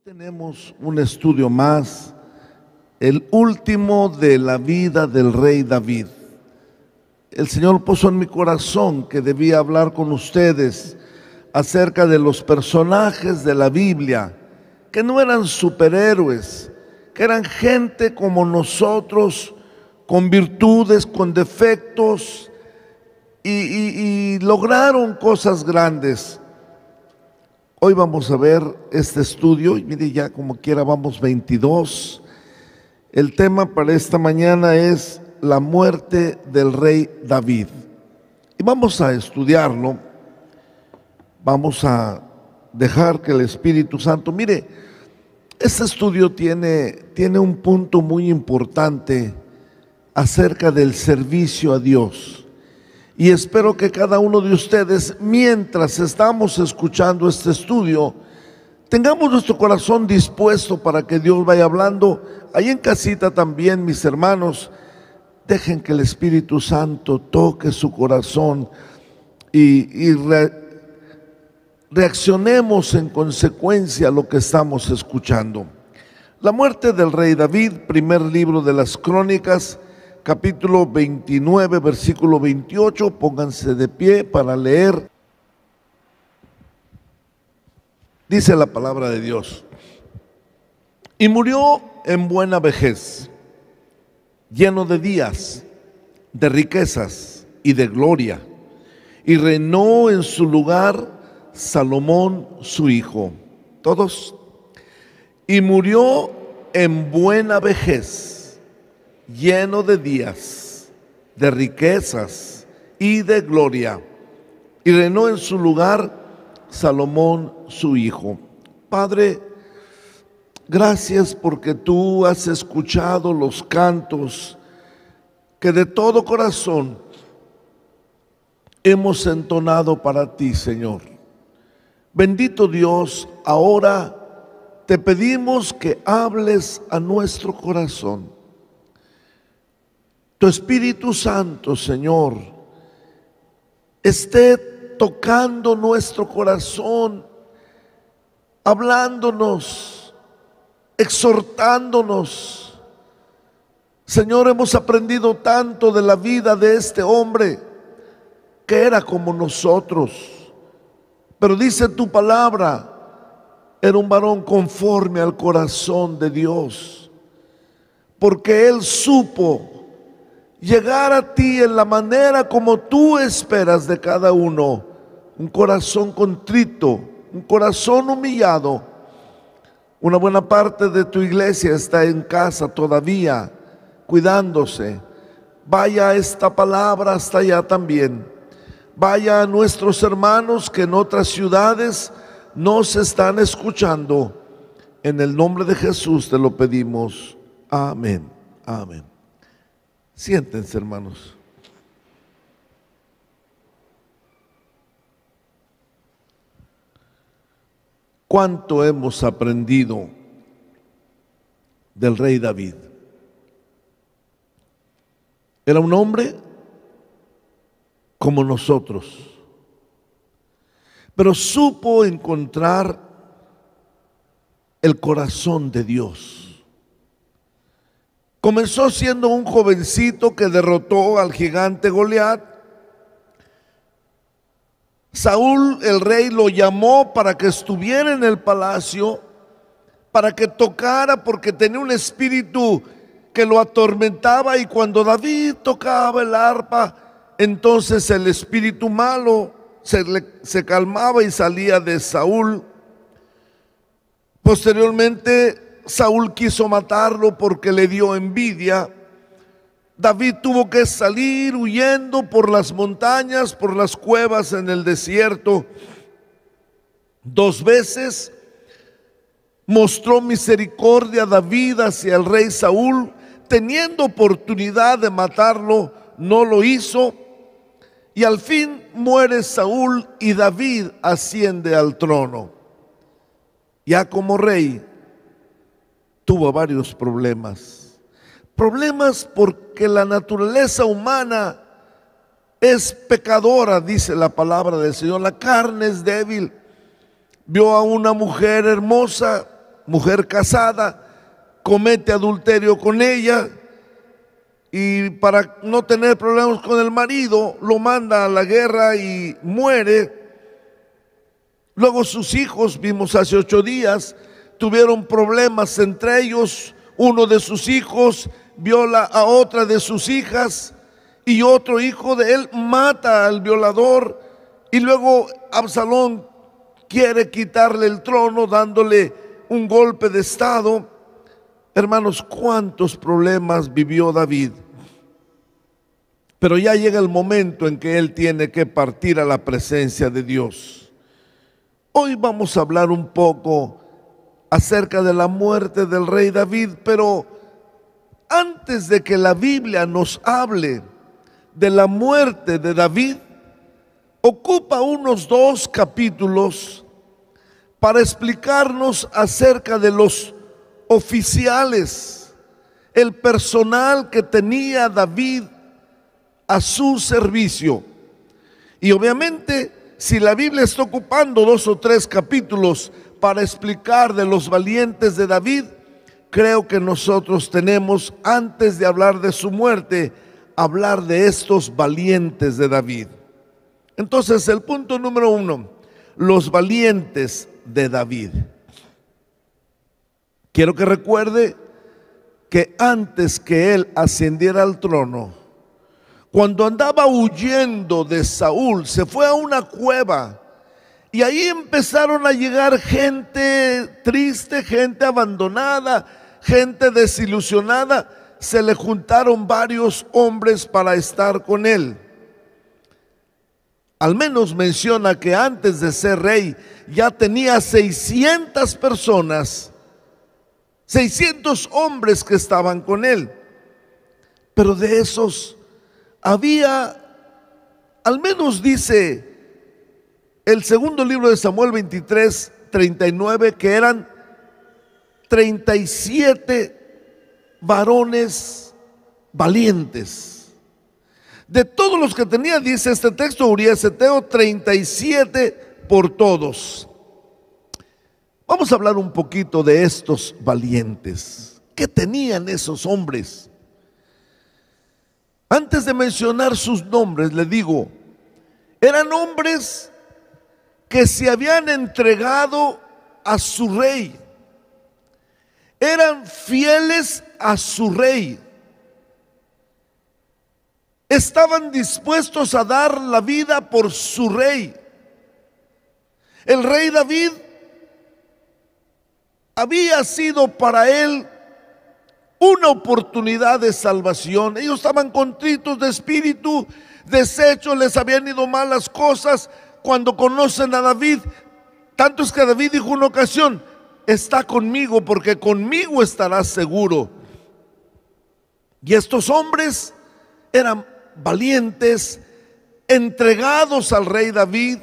Tenemos un estudio más, el último de la vida del rey David. El Señor puso en mi corazón que debía hablar con ustedes acerca de los personajes de la Biblia, que no eran superhéroes, que eran gente como nosotros, con virtudes, con defectos, y lograron cosas grandes. Hoy vamos a ver este estudio, y mire, ya como quiera vamos 22. El tema para esta mañana es la muerte del rey David. Y vamos a estudiarlo, vamos a dejar que el Espíritu Santo, mire, este estudio tiene un punto muy importante acerca del servicio a Dios. Y espero que cada uno de ustedes, mientras estamos escuchando este estudio, tengamos nuestro corazón dispuesto para que Dios vaya hablando. Ahí en casita también, mis hermanos, dejen que el Espíritu Santo toque su corazón y reaccionemos en consecuencia a lo que estamos escuchando. La muerte del rey David, primer libro de las Crónicas, capítulo 29, versículo 28, pónganse de pie para leer. Dice la palabra de Dios: y murió en buena vejez, lleno de días, de riquezas y de gloria, y reinó en su lugar Salomón su hijo. Todos. Y murió en buena vejez, lleno de días, de riquezas y de gloria, y reinó en su lugar Salomón su hijo. Padre, gracias porque tú has escuchado los cantos que de todo corazón hemos entonado para ti, Señor. Bendito Dios, ahora te pedimos que hables a nuestro corazón. Tu Espíritu Santo, Señor, esté tocando nuestro corazón, hablándonos, exhortándonos. Señor, hemos aprendido tanto de la vida de este hombre que era como nosotros, pero dice tu palabra, era un varón conforme al corazón de Dios, porque él supo llegar a ti en la manera como tú esperas de cada uno. Un corazón contrito, un corazón humillado. Una buena parte de tu iglesia está en casa todavía, cuidándose. Vaya esta palabra hasta allá también. Vaya a nuestros hermanos que en otras ciudades nos están escuchando. En el nombre de Jesús te lo pedimos. Amén. Amén. Siéntense, hermanos. ¿Cuánto hemos aprendido del rey David? Era un hombre como nosotros, pero supo encontrar el corazón de Dios. Comenzó siendo un jovencito que derrotó al gigante Goliat. Saúl, el rey, lo llamó para que estuviera en el palacio, para que tocara, porque tenía un espíritu que lo atormentaba, y cuando David tocaba el arpa, entonces el espíritu malo se calmaba y salía de Saúl. Posteriormente, Saúl quiso matarlo porque le dio envidia. David tuvo que salir huyendo por las montañas, por las cuevas en el desierto. 2 veces mostró misericordia David hacia el rey Saúl, teniendo oportunidad de matarlo, no lo hizo. Y al fin muere Saúl y David asciende al trono. Ya como rey tuvo varios problemas porque la naturaleza humana es pecadora, dice la palabra del Señor. La carne es débil. Vio a una mujer hermosa mujer casada, comete adulterio con ella y para no tener problemas con el marido lo manda a la guerra y muere. Luego sus hijos, vimos hace 8 días, tuvieron problemas entre ellos. Uno de sus hijos viola a otra de sus hijas y otro hijo de él mata al violador, y luego Absalón quiere quitarle el trono dándole un golpe de estado. Hermanos, cuántos problemas vivió David. Pero ya llega el momento en que él tiene que partir a la presencia de Dios. Hoy vamos a hablar un poco acerca de la muerte del rey David, pero antes de que la Biblia nos hable de la muerte de David, ocupa unos 2 capítulos para explicarnos acerca de los oficiales, el personal que tenía David a su servicio. Y obviamente, si la Biblia está ocupando 2 o 3 capítulos para explicar de los valientes de David, creo que nosotros tenemos, antes de hablar de su muerte, hablar de estos valientes de David. Entonces, el punto número 1, los valientes de David. Quiero que recuerde que antes que él ascendiera al trono, cuando andaba huyendo de Saúl, se fue a una cueva y ahí empezaron a llegar gente triste, gente abandonada, gente desilusionada. Se le juntaron varios hombres para estar con él. Al menos menciona que antes de ser rey ya tenía 600 personas, 600 hombres que estaban con él. Pero de esos había, al menos dice el segundo libro de Samuel 23:39, que eran 37 varones valientes. De todos los que tenía, dice este texto, Urías Eteo, 37 por todos. Vamos a hablar un poquito de estos valientes. ¿Qué tenían esos hombres? Antes de mencionar sus nombres, le digo, eran hombres que se habían entregado a su rey. Eran fieles a su rey. Estaban dispuestos a dar la vida por su rey. El rey David había sido para él una oportunidad de salvación. Ellos estaban contritos de espíritu, deshechos, les habían ido mal las cosas. Cuando conocen a David, tanto es que David dijo una ocasión: está conmigo, porque conmigo estarás seguro. Y estos hombres eran valientes, entregados al rey David.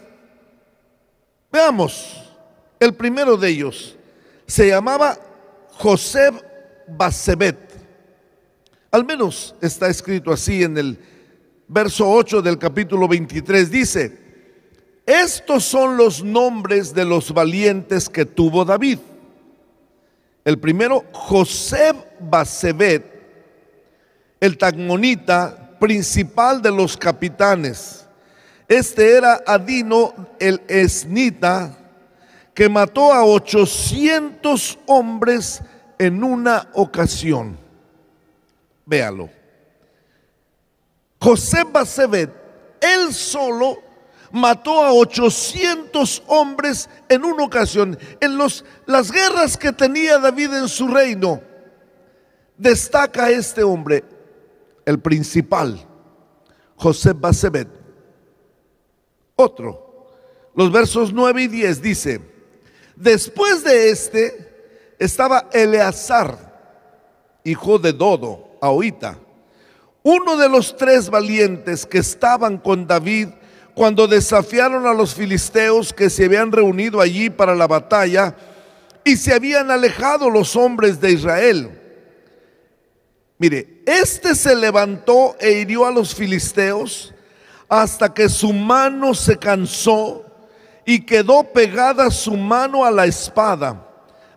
Veamos, el primero de ellos se llamaba Joseb-Basebet. Al menos está escrito así en el verso 8 del capítulo 23. Dice: estos son los nombres de los valientes que tuvo David. El primero, Joseb-Basebet, el tagmonita, principal de los capitanes. Este era Adino el esnita, que mató a 800 hombres en una ocasión. Véalo. Joseb-Basebet, él solo mató a 800 hombres en una ocasión. En las guerras que tenía David en su reino, destaca este hombre, el principal, Joseb-Basebet. Otro, los versos 9 y 10 dice: después de este estaba Eleazar, hijo de Dodo, ahorita, uno de los 3 valientes que estaban con David cuando desafiaron a los filisteos que se habían reunido allí para la batalla y se habían alejado los hombres de Israel. Mire, este se levantó e hirió a los filisteos hasta que su mano se cansó y quedó pegada su mano a la espada.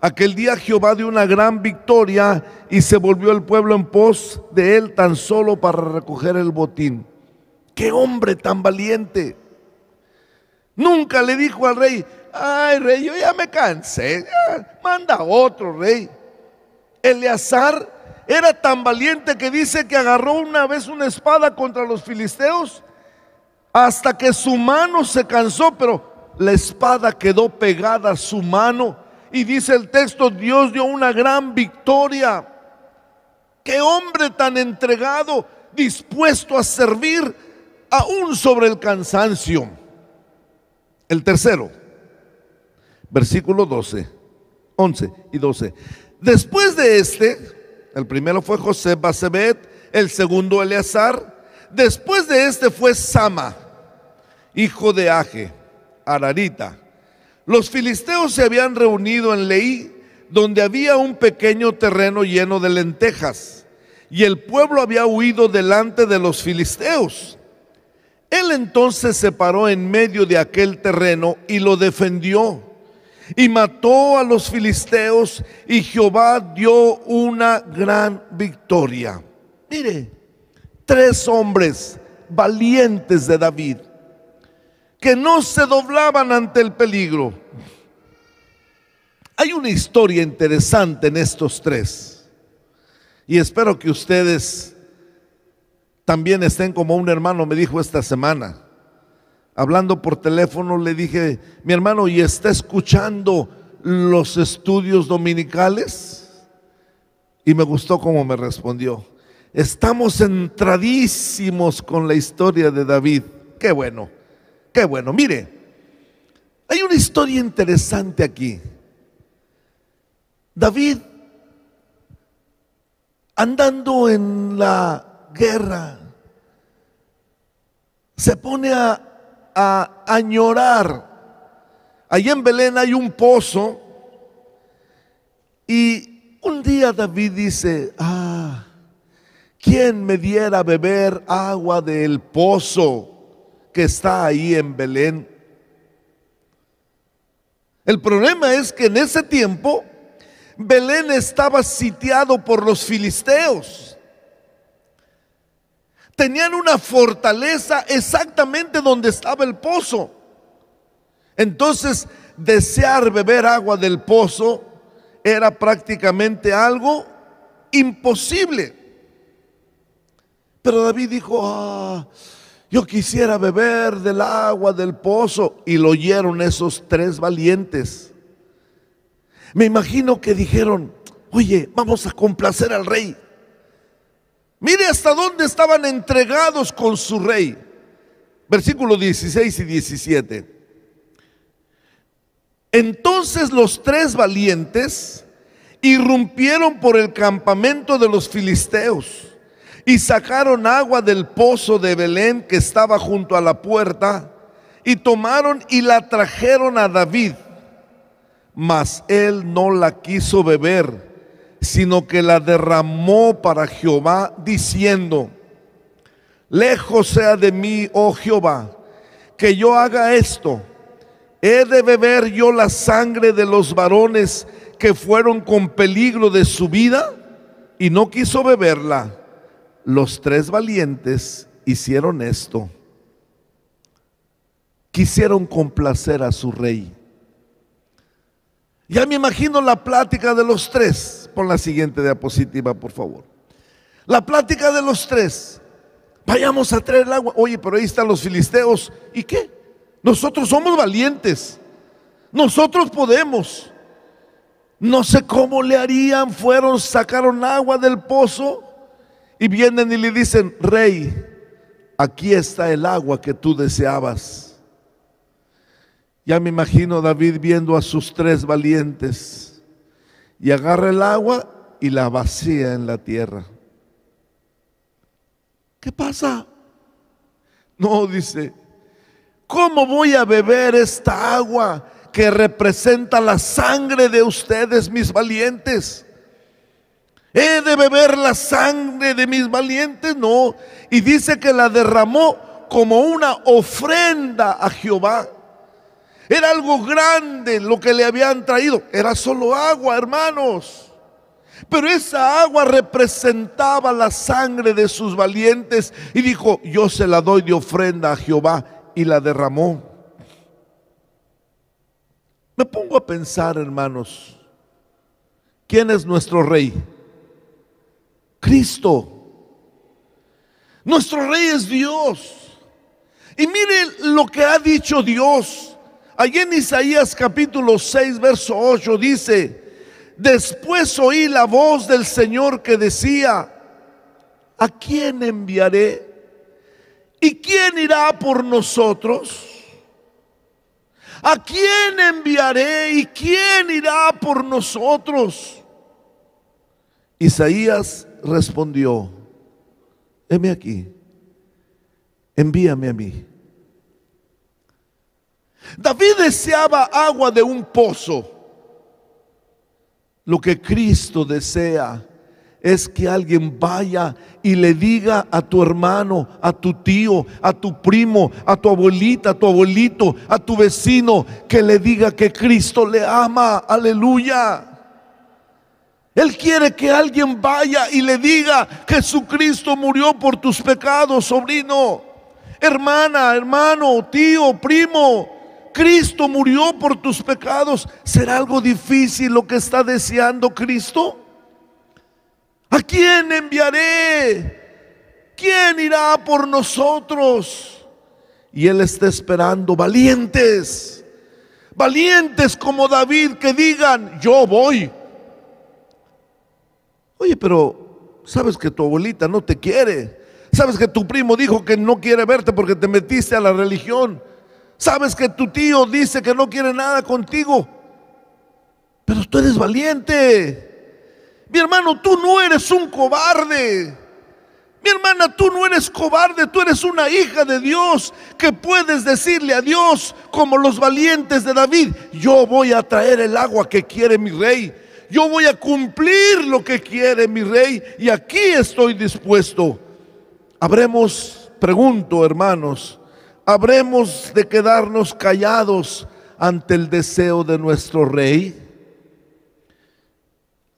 Aquel día Jehová dio una gran victoria y se volvió el pueblo en pos de él tan solo para recoger el botín. ¡Qué hombre tan valiente! Nunca le dijo al rey: ay, rey, yo ya me cansé, ya, manda otro rey. Eleazar era tan valiente que dice que agarró una vez una espada contra los filisteos hasta que su mano se cansó, pero la espada quedó pegada a su mano. Y dice el texto: Dios dio una gran victoria. ¡Qué hombre tan entregado, dispuesto a servir aún sobre el cansancio! El tercero, versículo 11 y 12. Después de el primero fue José Basebet, el segundo Eleazar. Después de fue Sama, hijo de Age, Ararita. Los filisteos se habían reunido en Leí, donde había un pequeño terreno lleno de lentejas, y el pueblo había huido delante de los filisteos. Él entonces se paró en medio de aquel terreno y lo defendió, y mató a los filisteos, y Jehová dio una gran victoria. Mire, 3 hombres valientes de David, que no se doblaban ante el peligro. Hay una historia interesante en estos 3, y espero que ustedes también estén como un hermano me dijo esta semana, hablando por teléfono. Le dije: mi hermano, ¿y está escuchando los estudios dominicales? Y me gustó cómo me respondió: estamos centradísimos con la historia de David. Qué bueno, qué bueno. Mire, hay una historia interesante aquí. David, andando en la guerra, se pone a añorar. Allí en Belén hay un pozo, y un día David dice: ¿quién me diera a beber agua del pozo que está ahí en Belén? El problema es que en ese tiempo Belén estaba sitiado por los filisteos. Tenían una fortaleza exactamente donde estaba el pozo. Entonces, desear beber agua del pozo era prácticamente algo imposible. Pero David dijo: yo quisiera beber del agua del pozo. Y lo oyeron esos 3 valientes. Me imagino que dijeron: oye, vamos a complacer al rey. Mire hasta dónde estaban entregados con su rey. Versículos 16 y 17. Entonces los 3 valientes irrumpieron por el campamento de los filisteos y sacaron agua del pozo de Belén que estaba junto a la puerta, y tomaron y la trajeron a David. Mas él no la quiso beber, sino que la derramó para Jehová, diciendo: lejos sea de mí, oh Jehová, que yo haga esto. ¿He de beber yo la sangre de los varones que fueron con peligro de su vida? Y no quiso beberla. Los 3 valientes hicieron esto. Quisieron complacer a su rey. Ya me imagino la plática de los 3. Pon la siguiente diapositiva, por favor. La plática de los 3. Vayamos a traer el agua. Oye, pero ahí están los filisteos. ¿Y qué? Nosotros somos valientes. Nosotros podemos. No sé cómo le harían. Sacaron agua del pozo y vienen y le dicen: rey, aquí está el agua que tú deseabas. Ya me imagino David viendo a sus 3 valientes, y agarra el agua y la vacía en la tierra. ¿Qué pasa? No, dice: ¿cómo voy a beber esta agua que representa la sangre de ustedes, mis valientes? ¿He de beber la sangre de mis valientes? No. Y dice que la derramó como una ofrenda a Jehová. Era algo grande lo que le habían traído. Era solo agua, hermanos. Pero esa agua representaba la sangre de sus valientes. Y dijo: yo se la doy de ofrenda a Jehová. Y la derramó. Me pongo a pensar, hermanos, ¿quién es nuestro rey? Cristo. Nuestro rey es Dios. Y mire lo que ha dicho Dios. Allí en Isaías capítulo 6, verso 8 dice: después oí la voz del Señor que decía: ¿a quién enviaré? ¿Y quién irá por nosotros? ¿A quién enviaré? ¿Y quién irá por nosotros? Isaías respondió: heme aquí, envíame a mí. David deseaba agua de un pozo. Lo que Cristo desea es que alguien vaya y le diga a tu hermano, a tu tío, a tu primo, a tu abuelita, a tu abuelito, a tu vecino, que le diga que Cristo le ama. Aleluya. Él quiere que alguien vaya y le diga: Jesucristo murió por tus pecados, sobrino, hermana, hermano, tío, primo. Cristo murió por tus pecados. ¿Será algo difícil lo que está deseando Cristo? ¿A quién enviaré? ¿Quién irá por nosotros? Y Él está esperando valientes, valientes como David, que digan: yo voy. Oye, pero sabes que tu abuelita no te quiere. Sabes que tu primo dijo que no quiere verte porque te metiste a la religión. Sabes que tu tío dice que no quiere nada contigo. Pero tú eres valiente. Mi hermano, tú no eres un cobarde. Mi hermana, tú no eres cobarde. Tú eres una hija de Dios, que puedes decirle a Dios, como los valientes de David: yo voy a traer el agua que quiere mi rey. Yo voy a cumplir lo que quiere mi rey, y aquí estoy dispuesto. Pregunto, hermanos, ¿habremos de quedarnos callados ante el deseo de nuestro rey?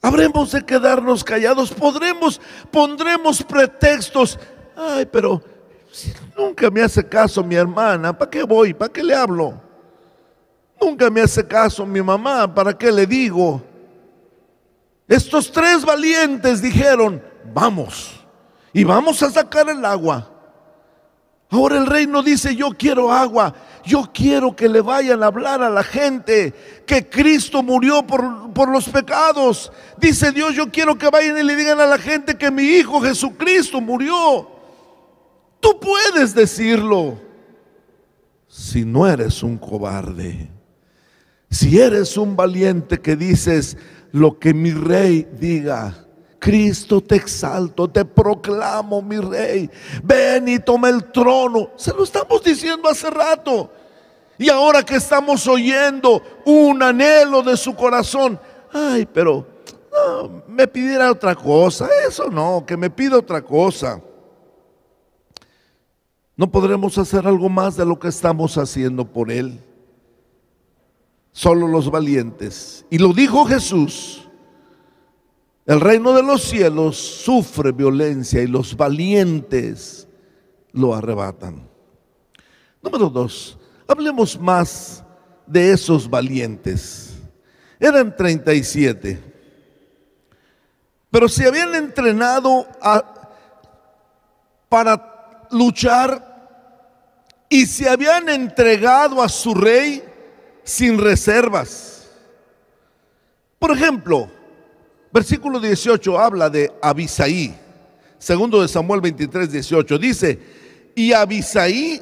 ¿Habremos de quedarnos callados? Pondremos pretextos. Ay, pero si nunca me hace caso mi hermana, ¿para qué voy? ¿Para qué le hablo? Nunca me hace caso mi mamá, ¿para qué le digo? Estos tres valientes dijeron: vamos, y vamos a sacar el agua. Ahora el rey no dice: yo quiero agua. Yo quiero que le vayan a hablar a la gente que Cristo murió por los pecados. Dice Dios: yo quiero que vayan y le digan a la gente que mi Hijo Jesucristo murió. Tú puedes decirlo si no eres un cobarde. Si eres un valiente que dices: lo que mi rey diga. Cristo, te exalto, te proclamo mi rey. Ven y toma el trono. Se lo estamos diciendo hace rato. Y ahora que estamos oyendo un anhelo de su corazón: ay, pero no, me pidiera otra cosa. Eso no, que me pida otra cosa. ¿No podremos hacer algo más de lo que estamos haciendo por Él? Solo los valientes. Y lo dijo Jesús: el reino de los cielos sufre violencia y los valientes lo arrebatan. Número 2, hablemos más de esos valientes. Eran 37, pero se habían entrenado para luchar y se habían entregado a su rey sin reservas. Por ejemplo, versículo 18 habla de Abisaí. Segundo de Samuel 23, 18 dice: y Abisaí,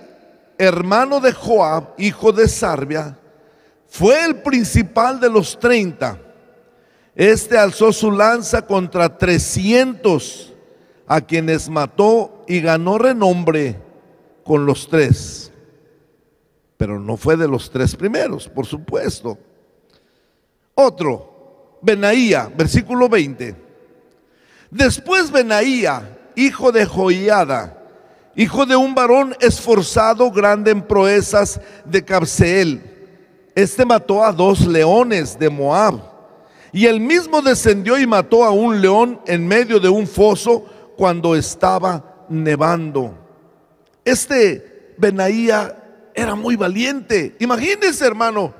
hermano de Joab, hijo de Sarbia, fue el principal de los 30. Este alzó su lanza contra 300, a quienes mató, y ganó renombre con los 3. Pero no fue de los 3 primeros, por supuesto. Otro, Benaía, versículo 20. Después Benaía, hijo de Joiada, hijo de un varón esforzado, grande en proezas, de Cabseel, Este mató a 2 leones de Moab, y él mismo descendió y mató a un león en medio de un foso cuando estaba nevando. Este Benaía era muy valiente. Imagínense, hermano.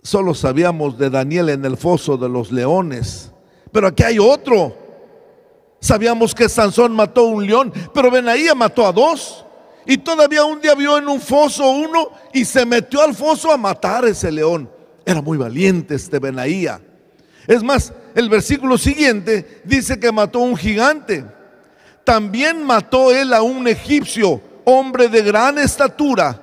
Solo sabíamos de Daniel en el foso de los leones, pero aquí hay otro. Sabíamos que Sansón mató a un león, pero Benaía mató a 2. Y todavía un día vio en un foso uno y se metió al foso a matar a ese león. Era muy valiente este Benaía. Es más, el versículo siguiente dice que mató a un gigante. También mató él a un egipcio, hombre de gran estatura.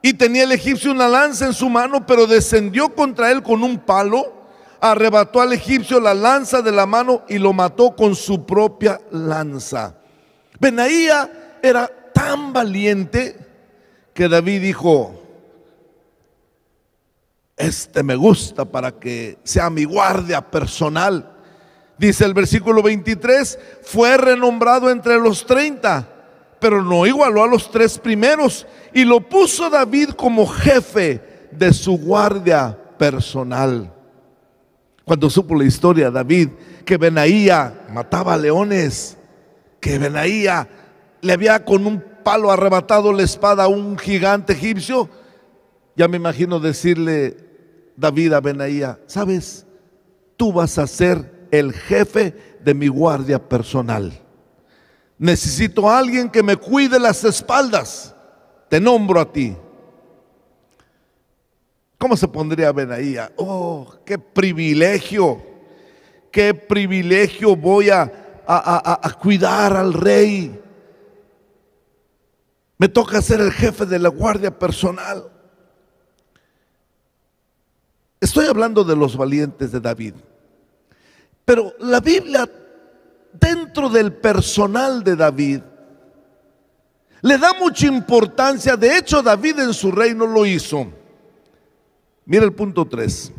Y tenía el egipcio una lanza en su mano, pero descendió contra él con un palo, arrebató al egipcio la lanza de la mano y lo mató con su propia lanza. Benaía era tan valiente que David dijo: este me gusta para que sea mi guardia personal. Dice el versículo 23, fue renombrado entre los 30, pero no igualó a los 3 primeros, y lo puso David como jefe de su guardia personal. Cuando supo la historia David que Benaía mataba leones, que Benaía le había con un palo arrebatado la espada a un gigante egipcio, ya me imagino decirle David a Benaía: ¿sabes? Tú vas a ser el jefe de mi guardia personal. Necesito a alguien que me cuide las espaldas. Te nombro a ti. ¿Cómo se pondría Benaía? Oh, qué privilegio. Qué privilegio, voy a cuidar al rey. Me toca ser el jefe de la guardia personal. Estoy hablando de los valientes de David. Pero la Biblia, dentro del personal de David, le da mucha importancia. De hecho, David en su reino lo hizo. Mira el punto 3.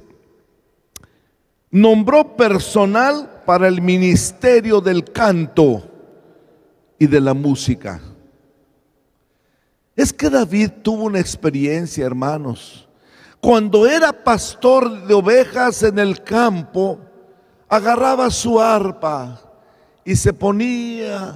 Nombró personal para el ministerio del canto y de la música. Es que David tuvo una experiencia, hermanos. Cuando era pastor de ovejas en el campo, agarraba su arpa y se ponía.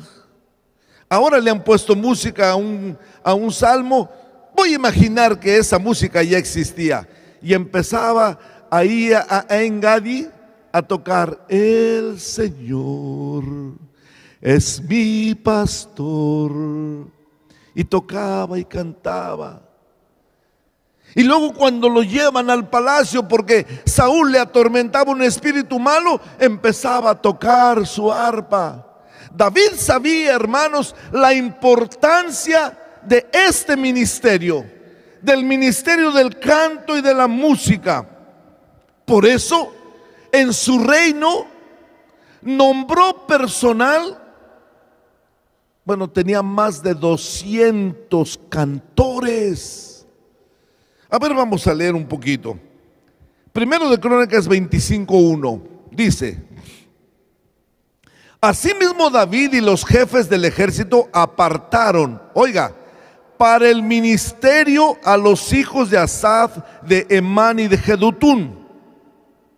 Ahora le han puesto música a un salmo. Voy a imaginar que esa música ya existía. Y empezaba ahí a Engadi a tocar: el Señor es mi pastor. Y tocaba y cantaba. Y luego cuando lo llevan al palacio, porque Saúl le atormentaba un espíritu malo, empezaba a tocar su arpa. David sabía, hermanos, la importancia de este ministerio, del ministerio del canto y de la música. Por eso, en su reino, nombró personal. Bueno, tenía más de 200 cantores. A ver, vamos a leer un poquito. Primero de Crónicas 25:1 dice: asimismo David y los jefes del ejército apartaron, oiga, para el ministerio a los hijos de Asaf, de Emán y de Jedutún.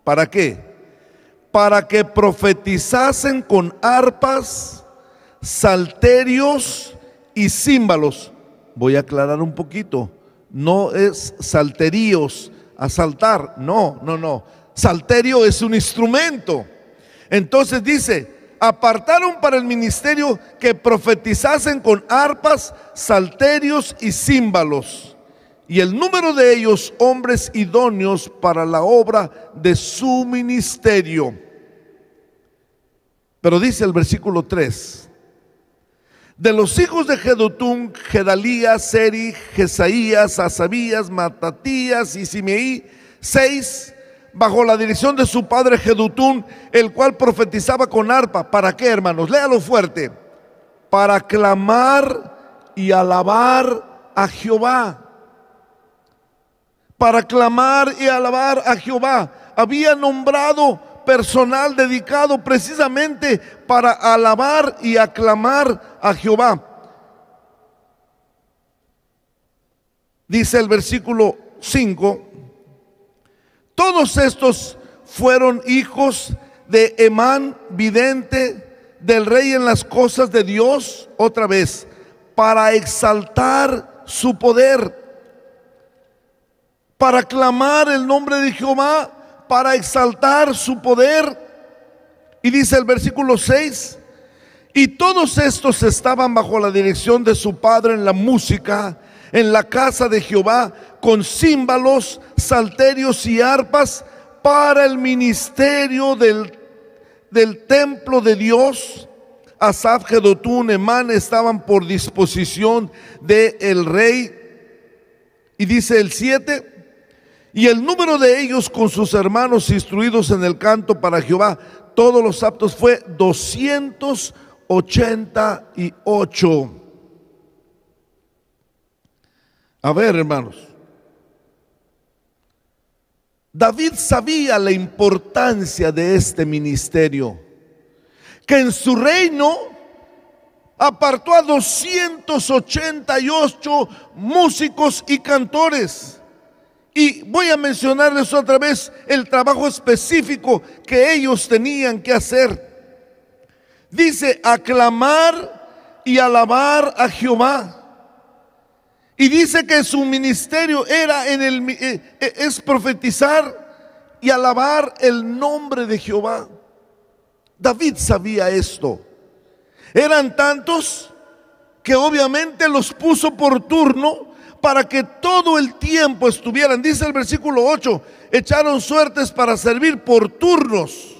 ¿Para qué? Para que profetizasen con arpas, salterios y címbalos. Voy a aclarar un poquito. No es salterios, a saltar. No. Salterio es un instrumento. Entonces dice: apartaron para el ministerio que profetizasen con arpas, salterios y címbalos, y el número de ellos hombres idóneos para la obra de su ministerio. Pero dice el versículo 3: de los hijos de Jedutún, Gedalías, Seri, Jesaías, Asabías, Matatías y Simeí, 6, bajo la dirección de su padre Jedutún, el cual profetizaba con arpa. ¿Para qué, hermanos? Léalo fuerte. Para clamar y alabar a Jehová. Para clamar y alabar a Jehová. Había nombrado personal dedicado precisamente para alabar y aclamar a Jehová. Dice el versículo 5: todos estos fueron hijos de Emán, vidente, del rey en las cosas de Dios, otra vez, para exaltar su poder, para clamar el nombre de Jehová, para exaltar su poder. Y dice el versículo 6: y todos estos estaban bajo la dirección de su padre en la música, en la casa de Jehová, con címbalos, salterios y arpas, para el ministerio del templo de Dios. Asaf, Jedutún, Emán estaban por disposición del rey. Y dice el 7: y el número de ellos con sus hermanos instruidos en el canto para Jehová, todos los aptos, fue 288. A ver, hermanos, David sabía la importancia de este ministerio, que en su reino apartó a 288 músicos y cantores. Y voy a mencionarles otra vez el trabajo específico que ellos tenían que hacer. Dice: aclamar y alabar a Jehová. Y dice que su ministerio era es profetizar y alabar el nombre de Jehová. David sabía esto. Eran tantos que obviamente los puso por turno para que todo el tiempo estuvieran. Dice el versículo 8: echaron suertes para servir por turnos,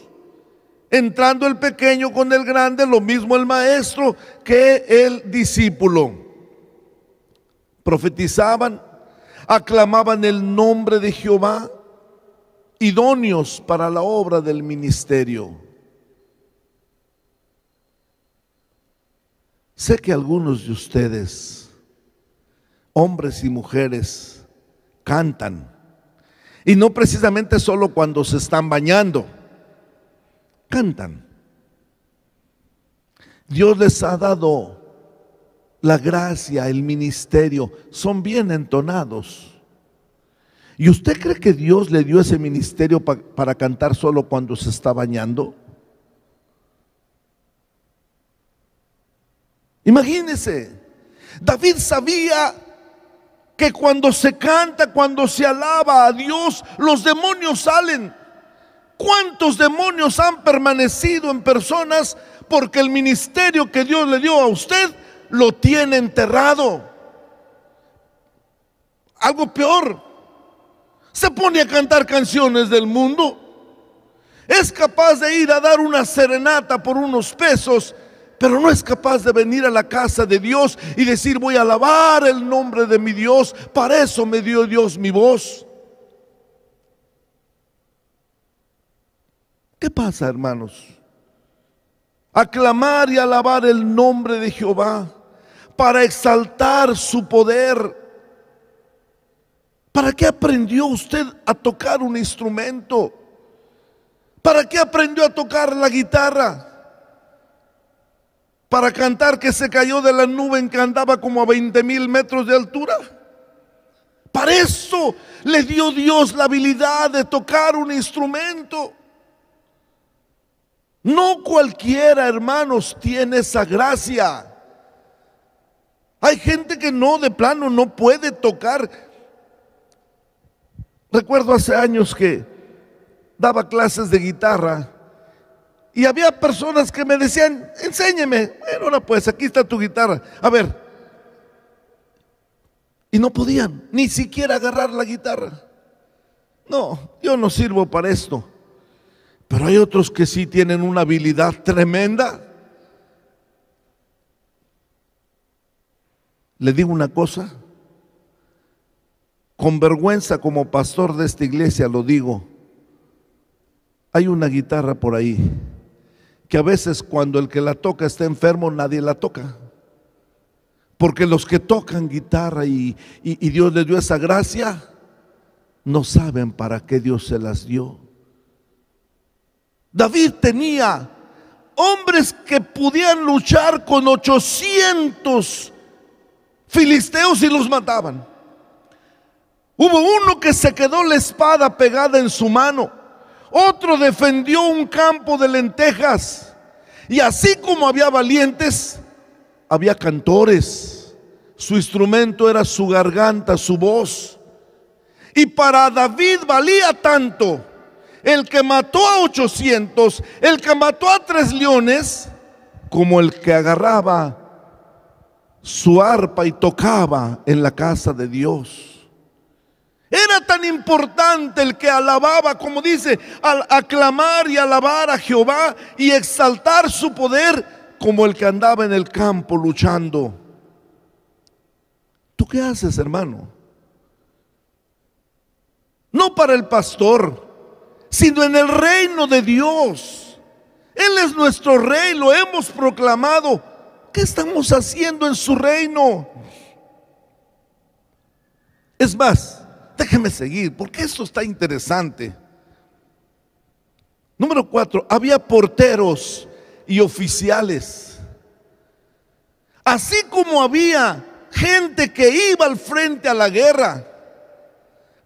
entrando el pequeño con el grande, lo mismo el maestro que el discípulo. Profetizaban, aclamaban el nombre de Jehová, idóneos para la obra del ministerio. Sé que algunos de ustedes, hombres y mujeres, cantan, y no precisamente solo cuando se están bañando, cantan. Dios les ha dado la gracia, el ministerio, son bien entonados. ¿Y usted cree que Dios le dio ese ministerio para cantar solo cuando se está bañando? Imagínese, David sabía que cuando se canta, cuando se alaba a Dios, los demonios salen. ¿Cuántos demonios han permanecido en personas porque el ministerio que Dios le dio a usted lo tiene enterrado? Algo peor, se pone a cantar canciones del mundo, es capaz de ir a dar una serenata por unos pesos, pero no es capaz de venir a la casa de Dios y decir: voy a alabar el nombre de mi Dios, para eso me dio Dios mi voz. ¿Qué pasa, hermanos? Aclamar y alabar el nombre de Jehová, para exaltar su poder. ¿Para qué aprendió usted a tocar un instrumento? ¿Para qué aprendió a tocar la guitarra? ¿Para cantar que se cayó de la nube en que andaba como a 20,000 metros de altura? Para eso le dio Dios la habilidad de tocar un instrumento. No cualquiera, hermanos, tiene esa gracia. Hay gente que no, de plano, no puede tocar. Recuerdo hace años que daba clases de guitarra y había personas que me decían: enséñeme. Bueno, ahora pues, aquí está tu guitarra, a ver. Y no podían ni siquiera agarrar la guitarra. No, yo no sirvo para esto. Pero hay otros que sí tienen una habilidad tremenda. Le digo una cosa, con vergüenza como pastor de esta iglesia lo digo: hay una guitarra por ahí que a veces cuando el que la toca está enfermo, nadie la toca, porque los que tocan guitarra y Dios les dio esa gracia, no saben para qué Dios se las dio. David tenía hombres que podían luchar con 800 filisteos y los mataban. Hubo uno que se quedó la espada pegada en su mano, otro defendió un campo de lentejas, y así como había valientes, había cantores. Su instrumento era su garganta, su voz. Y para David valía tanto el que mató a 800, el que mató a 3 leones, como el que agarraba su arpa y tocaba en la casa de Dios. Era tan importante el que alababa, como dice, al aclamar y alabar a Jehová y exaltar su poder, como el que andaba en el campo luchando. ¿Tú qué haces, hermano? No para el pastor, sino en el reino de Dios. Él es nuestro rey, lo hemos proclamado. ¿Qué estamos haciendo en su reino? Es más, déjeme seguir, porque esto está interesante. Número 4, había porteros y oficiales. Así como había gente que iba al frente a la guerra,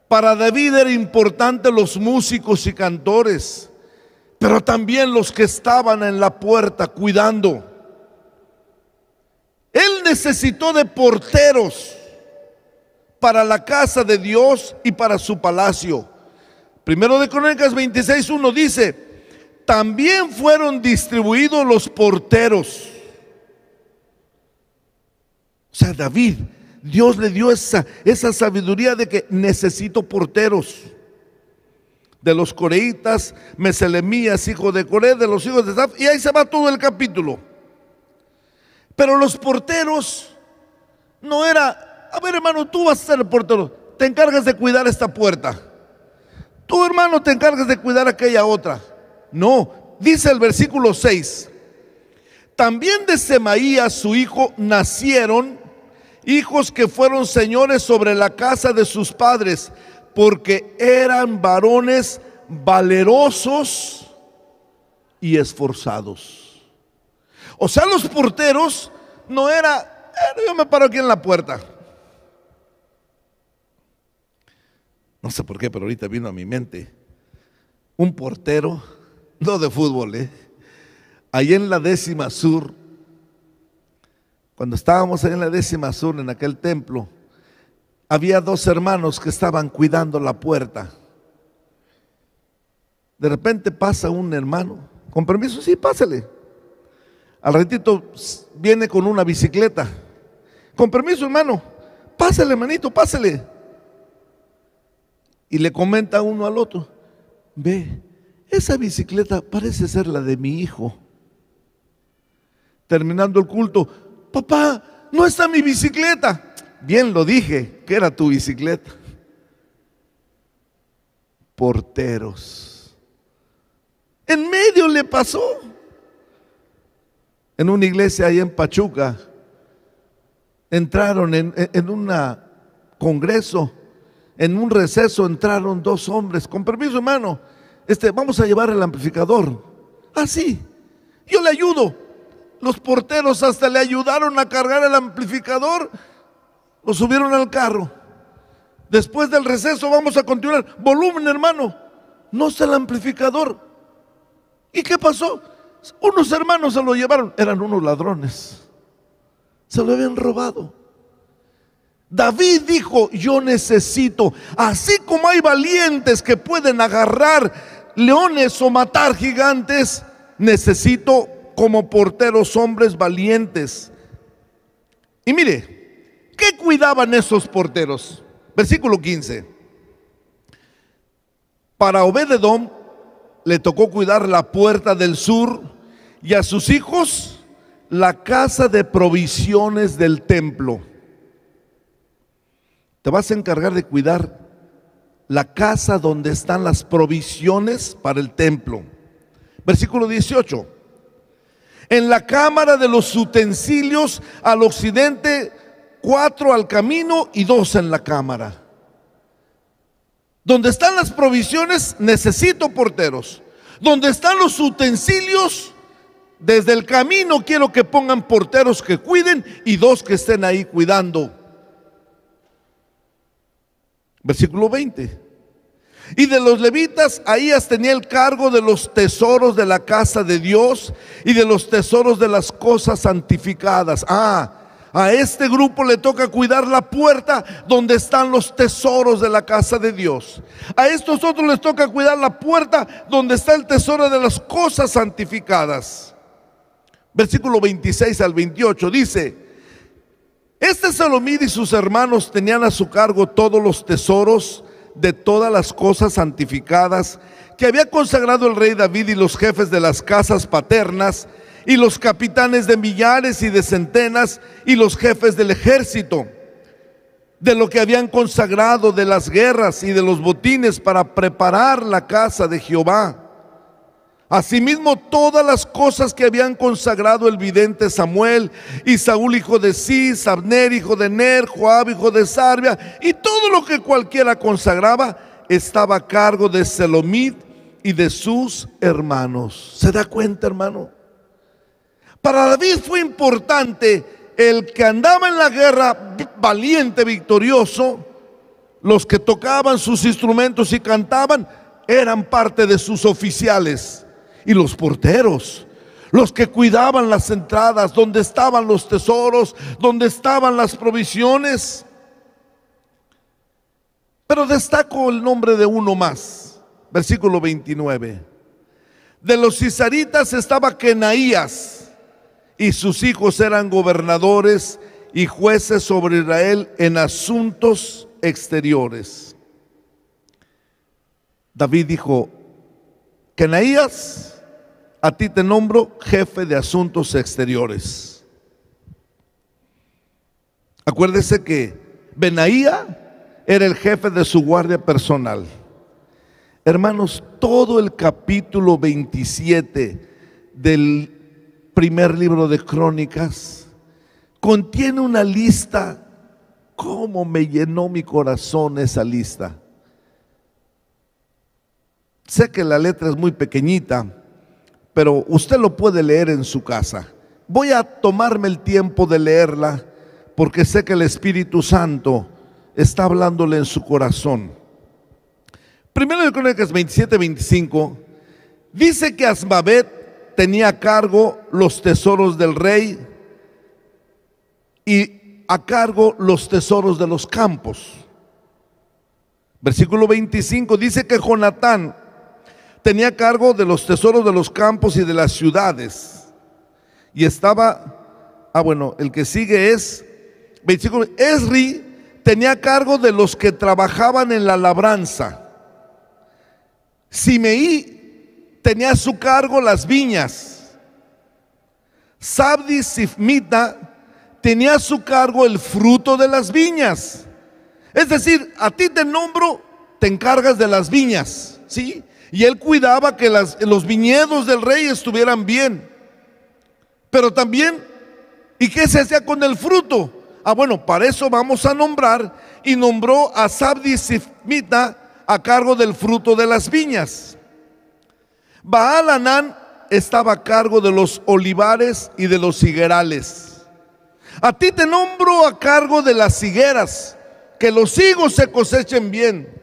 para David era importante los músicos y cantores, pero también los que estaban en la puerta cuidando. Él necesitó de porteros para la casa de Dios y para su palacio. Primero de Crónicas 26:1 dice: también fueron distribuidos los porteros. O sea, David, Dios le dio esa sabiduría de que necesito porteros. De los coreitas, Meselemías, hijo de Coré, de los hijos de Saf, y ahí se va todo el capítulo. Pero los porteros no era: a ver, hermano, tú vas a ser el portero, te encargas de cuidar esta puerta, tú, hermano, te encargas de cuidar aquella otra. No, dice el versículo 6: también de Semaías su hijo nacieron hijos que fueron señores sobre la casa de sus padres, porque eran varones valerosos y esforzados. O sea, los porteros no era: yo me paro aquí en la puerta. No sé por qué, pero ahorita vino a mi mente un portero, no de fútbol, ahí en la 10ª Sur. Cuando estábamos ahí en la 10ª Sur, en aquel templo, había 2 hermanos que estaban cuidando la puerta. De repente pasa un hermano, con permiso, sí, pásale. Al ratito viene con una bicicleta. Con permiso, hermano, pásale, hermanito, pásale. Y le comenta uno al otro: ve, esa bicicleta parece ser la de mi hijo. Terminando el culto: papá, no está mi bicicleta. Bien lo dije, que era tu bicicleta. Porteros. En medio le pasó. En una iglesia ahí en Pachuca, entraron en un congreso, en un receso entraron 2 hombres. Con permiso, hermano, vamos a llevar el amplificador. Ah, sí, yo le ayudo. Los porteros hasta le ayudaron a cargar el amplificador, lo subieron al carro. Después del receso vamos a continuar. Volumen, hermano, no está el amplificador. ¿Y qué pasó? Unos hermanos se lo llevaron, eran unos ladrones, se lo habían robado. David dijo: yo necesito, así como hay valientes que pueden agarrar leones o matar gigantes, necesito como porteros hombres valientes. Y mire, ¿qué cuidaban esos porteros? Versículo 15. Para Obed-edom le tocó cuidar la puerta del sur, y a sus hijos la casa de provisiones del templo. Te vas a encargar de cuidar la casa donde están las provisiones para el templo. Versículo 18. En la cámara de los utensilios al occidente, 4 al camino y 2 en la cámara. Donde están las provisiones, necesito porteros. Donde están los utensilios, desde el camino quiero que pongan porteros que cuiden y 2 que estén ahí cuidando. Versículo 20. Y de los levitas, Ahías tenía el cargo de los tesoros de la casa de Dios y de los tesoros de las cosas santificadas. A este grupo le toca cuidar la puerta donde están los tesoros de la casa de Dios. A estos otros les toca cuidar la puerta donde está el tesoro de las cosas santificadas. Versículo 26 al 28 dice: este Selomit y sus hermanos tenían a su cargo todos los tesoros de todas las cosas santificadas que había consagrado el rey David, y los jefes de las casas paternas, y los capitanes de millares y de centenas, y los jefes del ejército, de lo que habían consagrado de las guerras y de los botines para preparar la casa de Jehová. Asimismo, todas las cosas que habían consagrado el vidente Samuel, y Saúl hijo de Cis, Abner hijo de Ner, Joab hijo de Sarvia, y todo lo que cualquiera consagraba, estaba a cargo de Selomit y de sus hermanos. ¿Se da cuenta, hermano? Para David fue importante el que andaba en la guerra valiente, victorioso. Los que tocaban sus instrumentos y cantaban eran parte de sus oficiales. Y los porteros, los que cuidaban las entradas, donde estaban los tesoros, donde estaban las provisiones. Pero destaco el nombre de uno más. Versículo 29. De los isaritas estaba Kenaías, y sus hijos eran gobernadores y jueces sobre Israel en asuntos exteriores. David dijo: Kenaías, a ti te nombro jefe de asuntos exteriores. Acuérdese que Benaía era el jefe de su guardia personal. Hermanos, todo el capítulo 27 del primer libro de Crónicas contiene una lista. ¿Cómo me llenó mi corazón esa lista? Sé que la letra es muy pequeñita, pero usted lo puede leer en su casa. Voy a tomarme el tiempo de leerla porque sé que el Espíritu Santo está hablándole en su corazón. Primero de Crónicas 27-25 dice que Asmavet tenía a cargo los tesoros del rey y a cargo los tesoros de los campos. Versículo 25 dice que Jonatán tenía a cargo de los tesoros de los campos y de las ciudades. Y estaba, el que sigue es, versículo, Esri tenía a cargo de los que trabajaban en la labranza. Simeí tenía a su cargo las viñas. Sabdi Sifmita tenía a su cargo el fruto de las viñas. Es decir, a ti te nombro, te encargas de las viñas, ¿sí? Y él cuidaba que los viñedos del rey estuvieran bien. Pero también, ¿y qué se hacía con el fruto? Para eso vamos a nombrar. Y nombró a Sabdi Sifmita a cargo del fruto de las viñas. Baal-Hanán estaba a cargo de los olivares y de los higuerales. A ti te nombro a cargo de las higueras, que los higos se cosechen bien,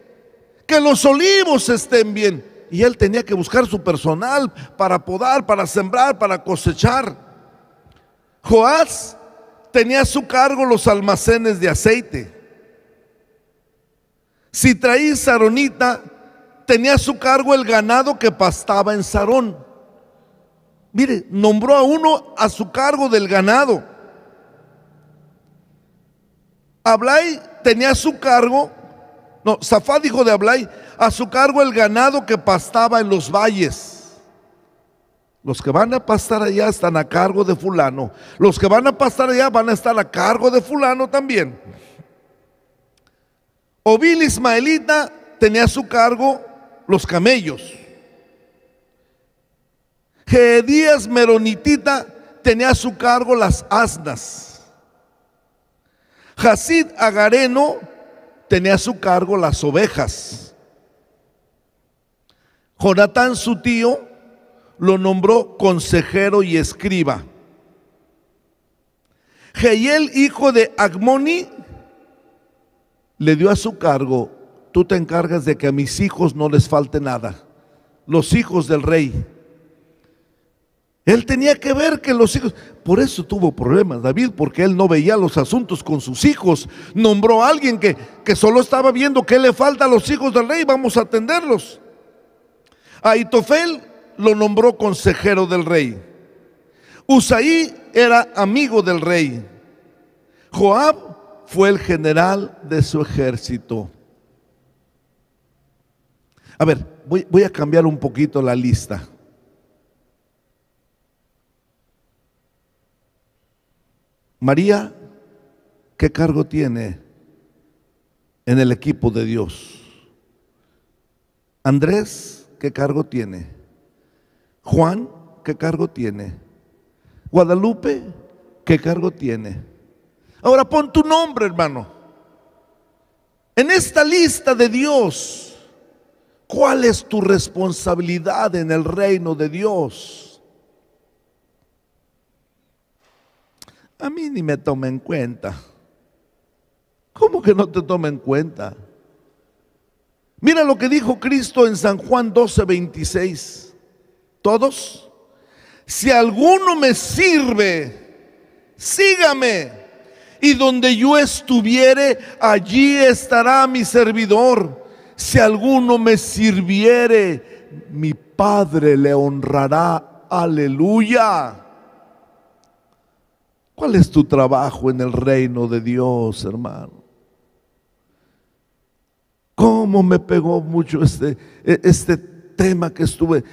que los olivos estén bien. Y él tenía que buscar su personal para podar, para sembrar, para cosechar. Joás tenía a su cargo los almacenes de aceite. Sitraí Saronita tenía a su cargo el ganado que pastaba en Sarón. Mire, nombró a uno a su cargo del ganado. Ablai tenía a su cargo, Safat, hijo de Ablai, a su cargo el ganado que pastaba en los valles. Los que van a pastar allá están a cargo de fulano. Los que van a pastar allá van a estar a cargo de fulano también. Obil Ismaelita tenía a su cargo los camellos. Jedías Meronitita tenía a su cargo las asnas. Hasid Agareno tenía a su cargo las ovejas. Jonatán, su tío, lo nombró consejero y escriba. Jehiel, hijo de Agmoni, le dio a su cargo tú te encargas de que a mis hijos no les falte nada. Los hijos del rey. Él tenía que ver que los hijos, por eso tuvo problemas David, porque él no veía los asuntos con sus hijos. Nombró a alguien que solo estaba viendo qué le falta a los hijos del rey, vamos a atenderlos. Ahitofel lo nombró consejero del rey. Usaí era amigo del rey. Joab fue el general de su ejército. A ver, voy a cambiar un poquito la lista. María, ¿qué cargo tiene en el equipo de Dios? Andrés, ¿qué cargo tiene? Juan, ¿qué cargo tiene? Guadalupe, ¿qué cargo tiene? Ahora pon tu nombre, hermano. En esta lista de Dios, ¿cuál es tu responsabilidad en el reino de Dios? A mí ni me toma en cuenta. ¿Cómo que no te toma en cuenta? Mira lo que dijo Cristo en San Juan 12:26. Todos, si alguno me sirve, sígame. Y donde yo estuviere, allí estará mi servidor. Si alguno me sirviere, mi Padre le honrará. Aleluya. ¿Cuál es tu trabajo en el reino de Dios, hermano? ¿Cómo me pegó mucho este tema que estuve?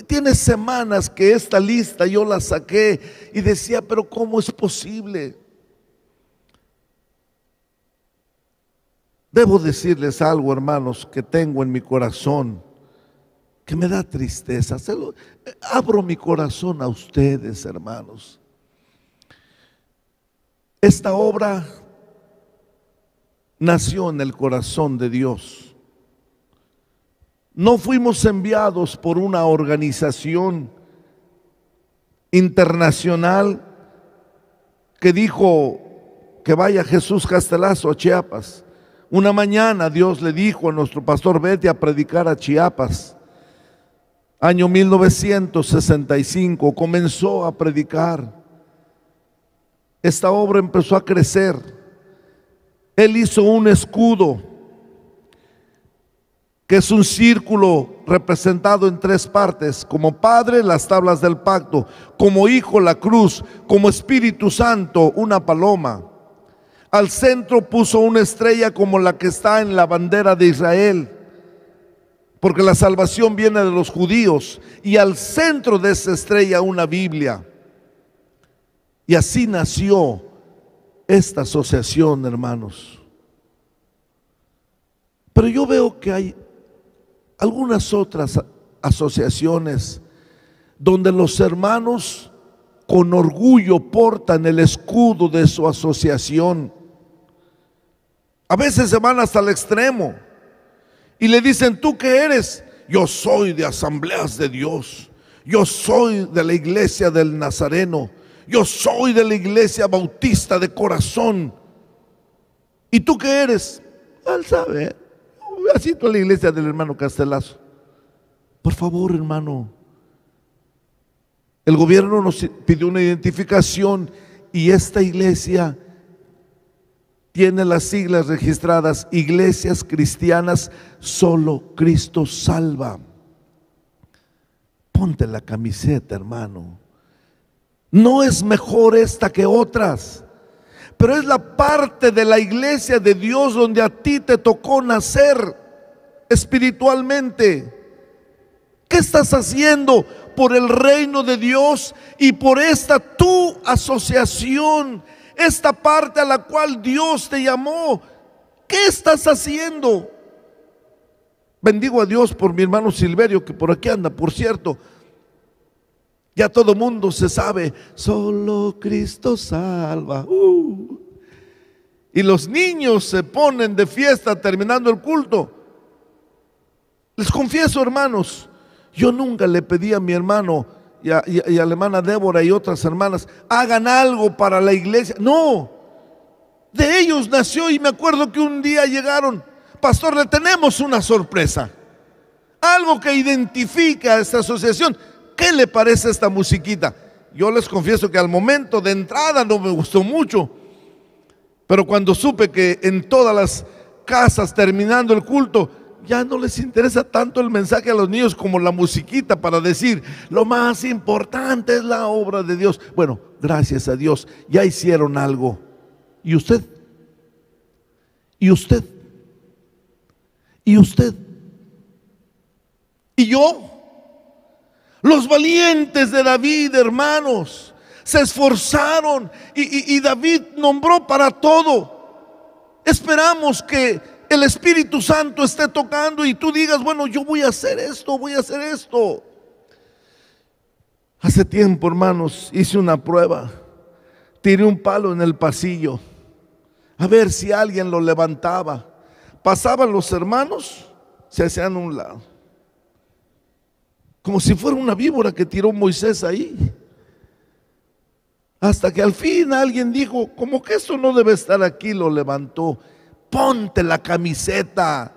Tiene semanas que esta lista yo la saqué y decía, pero ¿cómo es posible? Debo decirles algo, hermanos, que tengo en mi corazón, que me da tristeza. Abro mi corazón a ustedes, hermanos. Esta obra nació en el corazón de Dios. No fuimos enviados por una organización internacional que dijo que vaya Jesús Castelazo a Chiapas. Una mañana Dios le dijo a nuestro pastor, vete a predicar a Chiapas. Año 1965 comenzó a predicar. Esta obra empezó a crecer. Él hizo un escudo, que es un círculo representado en tres partes: como Padre, las tablas del pacto; como Hijo, la cruz; como Espíritu Santo, una paloma. Al centro puso una estrella como la que está en la bandera de Israel, porque la salvación viene de los judíos. Y al centro de esa estrella una Biblia. Y así nació esta asociación, hermanos. Pero yo veo que hay algunas otras asociaciones donde los hermanos con orgullo portan el escudo de su asociación. A veces se van hasta el extremo y le dicen, ¿tú qué eres? Yo soy de Asambleas de Dios, yo soy de la iglesia del Nazareno, yo soy de la iglesia bautista de corazón. ¿Y tú qué eres? Al saber, asisto a la iglesia del hermano Castelazo. Por favor, hermano, el gobierno nos pidió una identificación y esta iglesia tiene las siglas registradas: Iglesias Cristianas Solo Cristo Salva. Ponte la camiseta, hermano. No es mejor esta que otras, pero es la parte de la iglesia de Dios donde a ti te tocó nacer espiritualmente. ¿Qué estás haciendo por el reino de Dios y por esta tu asociación, esta parte a la cual Dios te llamó? ¿Qué estás haciendo? Bendigo a Dios por mi hermano Silverio, que por aquí anda, por cierto. Ya todo mundo se sabe, solo Cristo salva. Y los niños se ponen de fiesta terminando el culto. Les confieso, hermanos, yo nunca le pedí a mi hermano y a la hermana Débora y otras hermanas, hagan algo para la iglesia. No, de ellos nació. Y me acuerdo que un día llegaron, pastor, le tenemos una sorpresa, algo que identifica a esta asociación. ¿Qué le parece esta musiquita? Yo les confieso que al momento de entrada no me gustó mucho, pero cuando supe que en todas las casas, terminando el culto, ya no les interesa tanto el mensaje a los niños como la musiquita para decir, lo más importante es la obra de Dios. Bueno, gracias a Dios, ya hicieron algo. ¿Y usted? ¿Y usted? ¿Y usted? ¿Y yo? Los valientes de David, hermanos, se esforzaron y David nombró para todo. Esperamos que el Espíritu Santo esté tocando y tú digas, bueno, yo voy a hacer esto, voy a hacer esto. Hace tiempo, hermanos, hice una prueba. Tiré un palo en el pasillo a ver si alguien lo levantaba. Pasaban los hermanos, se hacían a un lado, como si fuera una víbora que tiró Moisés ahí. Hasta que al fin alguien dijo, como que eso no debe estar aquí, lo levantó. Ponte la camiseta.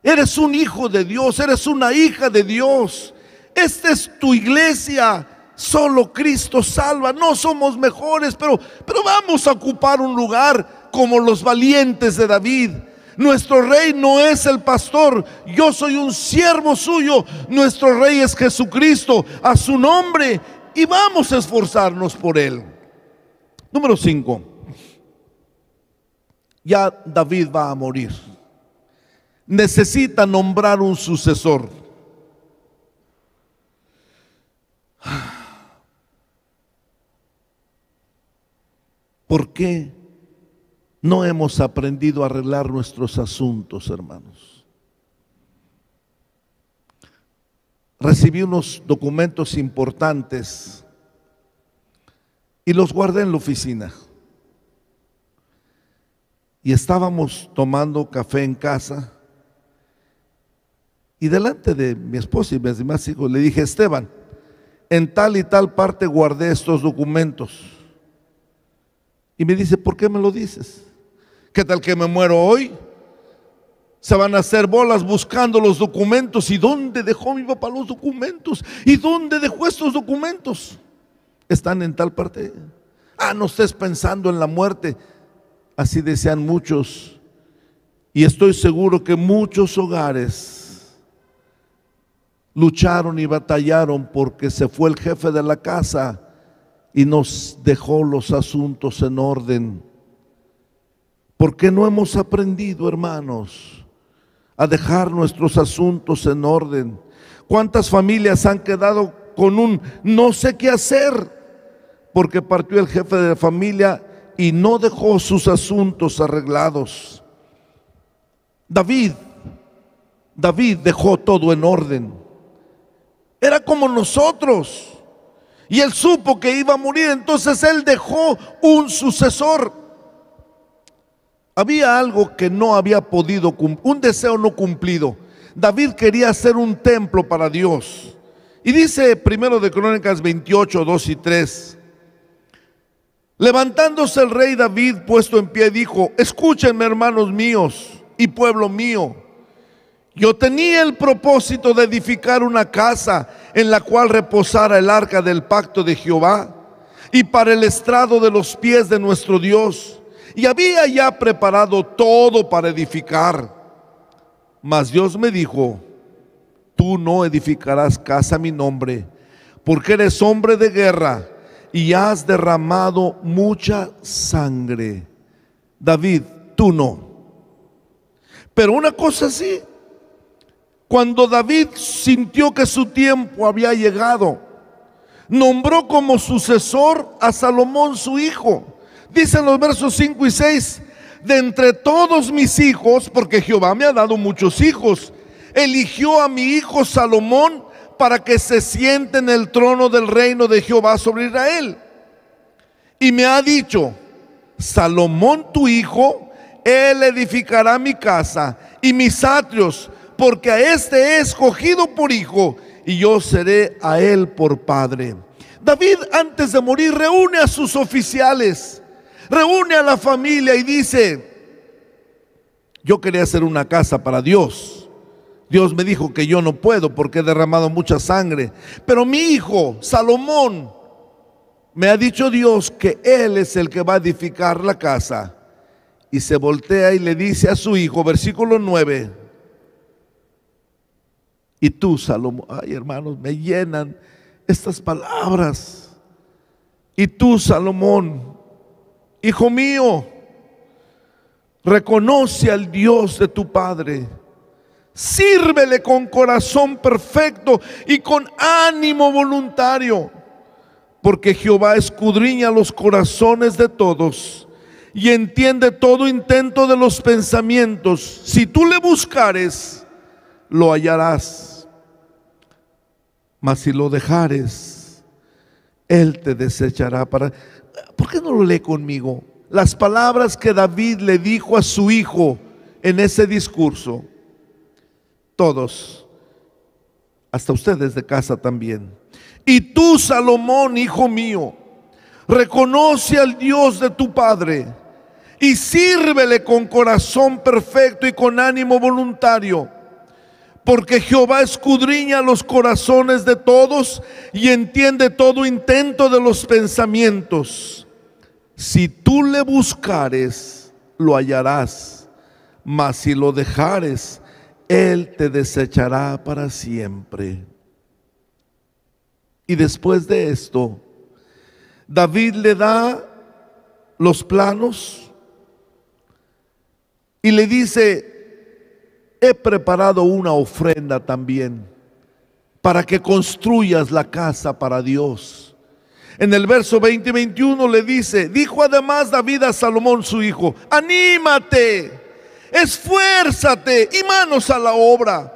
Eres un hijo de Dios, eres una hija de Dios. Esta es tu iglesia. Solo Cristo salva. No somos mejores, pero vamos a ocupar un lugar como los valientes de David. Nuestro rey no es el pastor, yo soy un siervo suyo. Nuestro rey es Jesucristo, a su nombre, y vamos a esforzarnos por él. Número 5. Ya David va a morir. Necesita nombrar un sucesor. ¿Por qué no hemos aprendido a arreglar nuestros asuntos, hermanos? Recibí unos documentos importantes y los guardé en la oficina. Y estábamos tomando café en casa y delante de mi esposa y mis demás hijos le dije, Esteban, en tal y tal parte guardé estos documentos. Y me dice, ¿por qué me lo dices? ¿Qué tal que me muero hoy? Se van a hacer bolas buscando los documentos. ¿Y dónde dejó mi papá los documentos? ¿Y dónde dejó estos documentos? Están en tal parte. Ah, no estés pensando en la muerte. Así decían muchos. Y estoy seguro que muchos hogares lucharon y batallaron porque se fue el jefe de la casa y nos dejó los asuntos en orden. Porque no hemos aprendido, hermanos, a dejar nuestros asuntos en orden. ¿Cuántas familias han quedado con un no sé qué hacer? Porque partió el jefe de la familia y no dejó sus asuntos arreglados. David dejó todo en orden. Era como nosotros. Y él supo que iba a morir, entonces él dejó un sucesor. Había algo que no había podido cumplir, un deseo no cumplido. David quería hacer un templo para Dios. Y dice 1 de Crónicas 28, 2 y 3. Levantándose el rey David puesto en pie dijo, escúchenme, hermanos míos y pueblo mío. Yo tenía el propósito de edificar una casa en la cual reposara el arca del pacto de Jehová y para el estrado de los pies de nuestro Dios. Y había ya preparado todo para edificar. Mas Dios me dijo, tú no edificarás casa a mi nombre, porque eres hombre de guerra y has derramado mucha sangre. David, tú no. Pero una cosa sí, cuando David sintió que su tiempo había llegado, nombró como sucesor a Salomón su hijo. Dicen los versos 5 y 6, de entre todos mis hijos, porque Jehová me ha dado muchos hijos, eligió a mi hijo Salomón para que se siente en el trono del reino de Jehová sobre Israel. Y me ha dicho, Salomón tu hijo, él edificará mi casa y mis atrios, porque a este he escogido por hijo y yo seré a él por padre. David, antes de morir, reúne a sus oficiales, reúne a la familia y dice, Yo quería hacer una casa para Dios. Dios me dijo que yo no puedo porque he derramado mucha sangre. Pero mi hijo, Salomón, me ha dicho Dios que él es el que va a edificar la casa. Y se voltea y le dice a su hijo, versículo 9, y tú, Salomón, ay hermanos, me llenan estas palabras. Y tú, Salomón, hijo mío, reconoce al Dios de tu padre, sírvele con corazón perfecto y con ánimo voluntario, porque Jehová escudriña los corazones de todos y entiende todo intento de los pensamientos. Si tú le buscares, lo hallarás, mas si lo dejares, él te desechará. ¿Por qué no lo lee conmigo? Las palabras que David le dijo a su hijo en ese discurso. Todos, hasta ustedes de casa también. Y tú, Salomón, hijo mío, reconoce al Dios de tu padre y sírvele con corazón perfecto y con ánimo voluntario, porque Jehová escudriña los corazones de todos y entiende todo intento de los pensamientos. Si tú le buscares, lo hallarás, mas si lo dejares, él te desechará para siempre. Y después de esto, David le da los planos y le dice: he preparado una ofrenda también para que construyas la casa para Dios. En el verso 20 y 21 le dice: dijo además David a Salomón su hijo: anímate, esfuérzate y manos a la obra.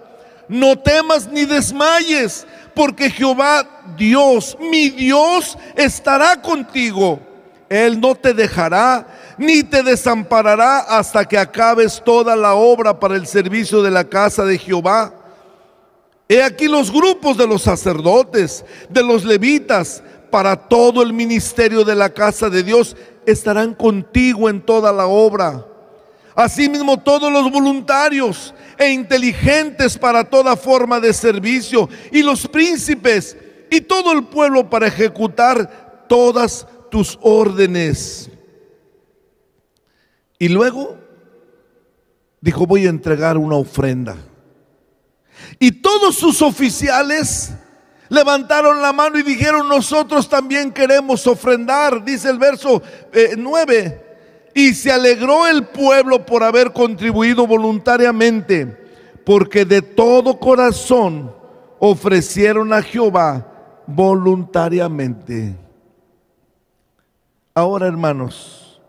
No temas ni desmayes, porque Jehová Dios, mi Dios, estará contigo. Él no te dejará ni te desamparará hasta que acabes toda la obra para el servicio de la casa de Jehová. He aquí los grupos de los sacerdotes, de los levitas, para todo el ministerio de la casa de Dios, estarán contigo en toda la obra. Asimismo todos los voluntarios e inteligentes para toda forma de servicio, y los príncipes y todo el pueblo para ejecutar todas tus órdenes. Y luego dijo: voy a entregar una ofrenda. Y todos sus oficiales levantaron la mano y dijeron: nosotros también queremos ofrendar. Dice el verso 9: y se alegró el pueblo por haber contribuido voluntariamente, porque de todo corazón ofrecieron a Jehová voluntariamente. Ahora, hermanos,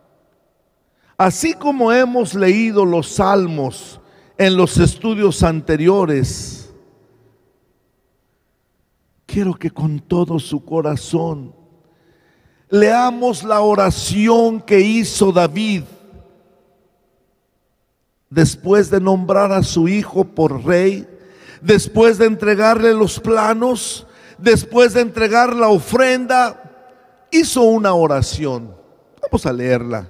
así como hemos leído los salmos en los estudios anteriores, quiero que con todo su corazón leamos la oración que hizo David después de nombrar a su hijo por rey, después de entregarle los planos, después de entregar la ofrenda. Hizo una oración. Vamos a leerla.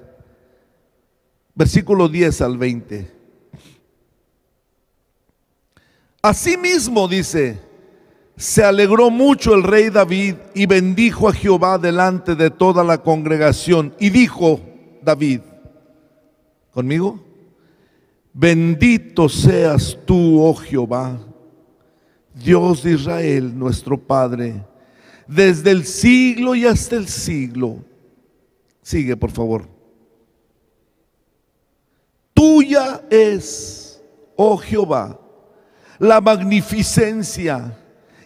Versículo 10 al 20. Asimismo dice: se alegró mucho el rey David y bendijo a Jehová delante de toda la congregación. Y dijo David, ¿conmigo? Bendito seas tú, oh Jehová, Dios de Israel, nuestro Padre, desde el siglo y hasta el siglo. Sigue, por favor. Tuya es, oh Jehová, la magnificencia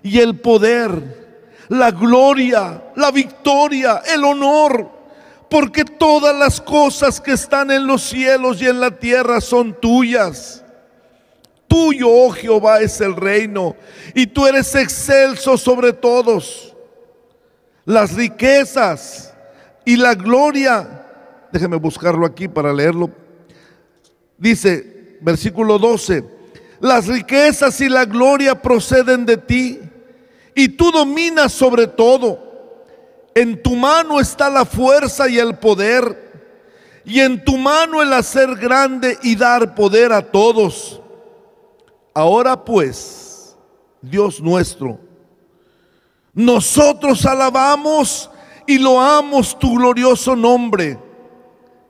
y el poder, la gloria, la victoria, el honor, porque todas las cosas que están en los cielos y en la tierra son tuyas. Tuyo, oh Jehová, es el reino, y tú eres excelso sobre todos. Las riquezas y la gloria, déjeme buscarlo aquí para leerlo. Dice, versículo 12: las riquezas y la gloria proceden de ti, y tú dominas sobre todo. En tu mano está la fuerza y el poder, y en tu mano el hacer grande y dar poder a todos. Ahora pues, Dios nuestro, nosotros alabamos y loamos tu glorioso nombre.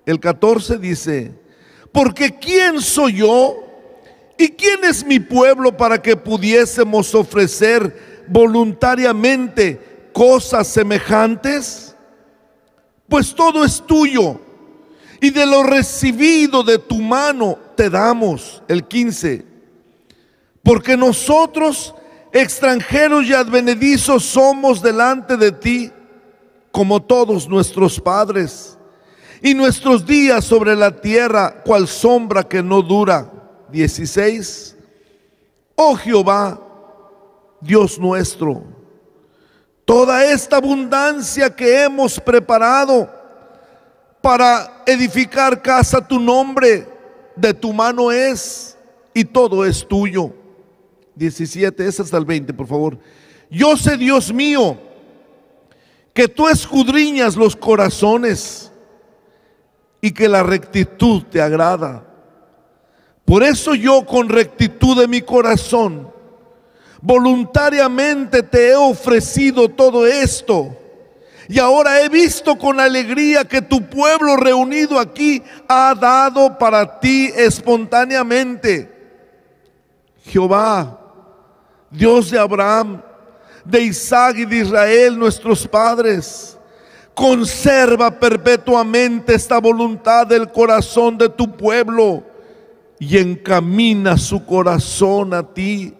El 14 dice: porque ¿quién soy yo y quién es mi pueblo para que pudiésemos ofrecer voluntariamente cosas semejantes? Pues todo es tuyo, y de lo recibido de tu mano te damos. El 15: porque nosotros, extranjeros y advenedizos, somos delante de ti, como todos nuestros padres, y nuestros días sobre la tierra, cual sombra que no dura. 16: oh Jehová, Dios nuestro, toda esta abundancia que hemos preparado para edificar casa a tu nombre, de tu mano es, y todo es tuyo. 17, es hasta el 20, por favor. Yo sé, Dios mío, que tú escudriñas los corazones y que la rectitud te agrada. Por eso yo, con rectitud de mi corazón, voluntariamente te he ofrecido todo esto. Y ahora he visto con alegría que tu pueblo reunido aquí ha dado para ti espontáneamente. Jehová, Dios de Abraham, de Isaac y de Israel, nuestros padres, conserva perpetuamente esta voluntad del corazón de tu pueblo y encamina su corazón a ti.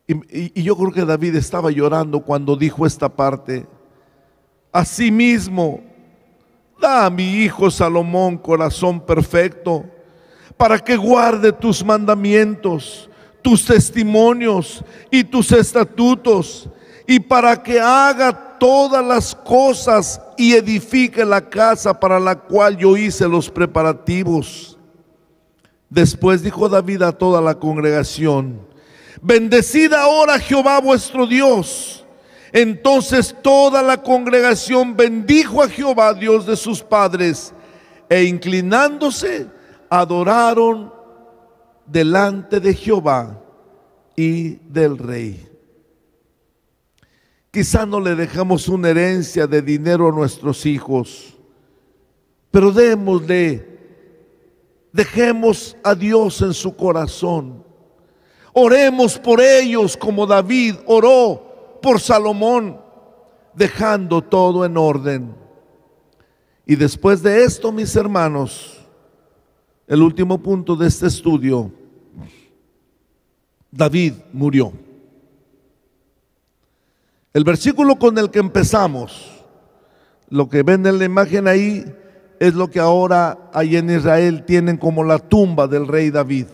Y yo creo que David estaba llorando cuando dijo esta parte: asimismo, da a mi hijo Salomón corazón perfecto, para que guarde tus mandamientos, tus testimonios y tus estatutos, y para que haga todas las cosas y edifique la casa para la cual yo hice los preparativos. Después dijo David a toda la congregación: bendecid ahora a Jehová vuestro Dios. Entonces toda la congregación bendijo a Jehová, Dios de sus padres, e inclinándose adoraron delante de Jehová y del rey. Quizá no le dejamos una herencia de dinero a nuestros hijos, pero dejemos a Dios en su corazón. Oremos por ellos como David oró por Salomón, dejando todo en orden. Y después de esto, mis hermanos, el último punto de este estudio: David murió. El versículo con el que empezamos, lo que ven en la imagen ahí, es lo que ahora ahí en Israel tienen como la tumba del rey David.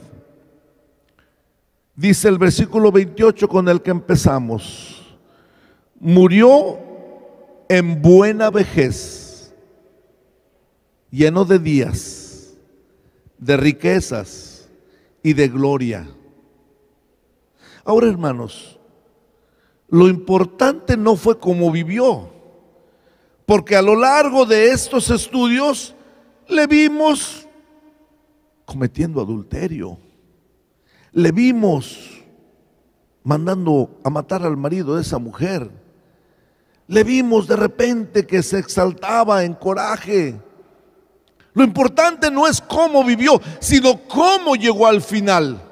Dice el versículo 28 con el que empezamos: murió en buena vejez, lleno de días, de riquezas y de gloria. Ahora, hermanos, lo importante no fue cómo vivió, porque a lo largo de estos estudios le vimos cometiendo adulterio, le vimos mandando a matar al marido de esa mujer, le vimos de repente que se exaltaba en coraje. Lo importante no es cómo vivió, sino cómo llegó al final.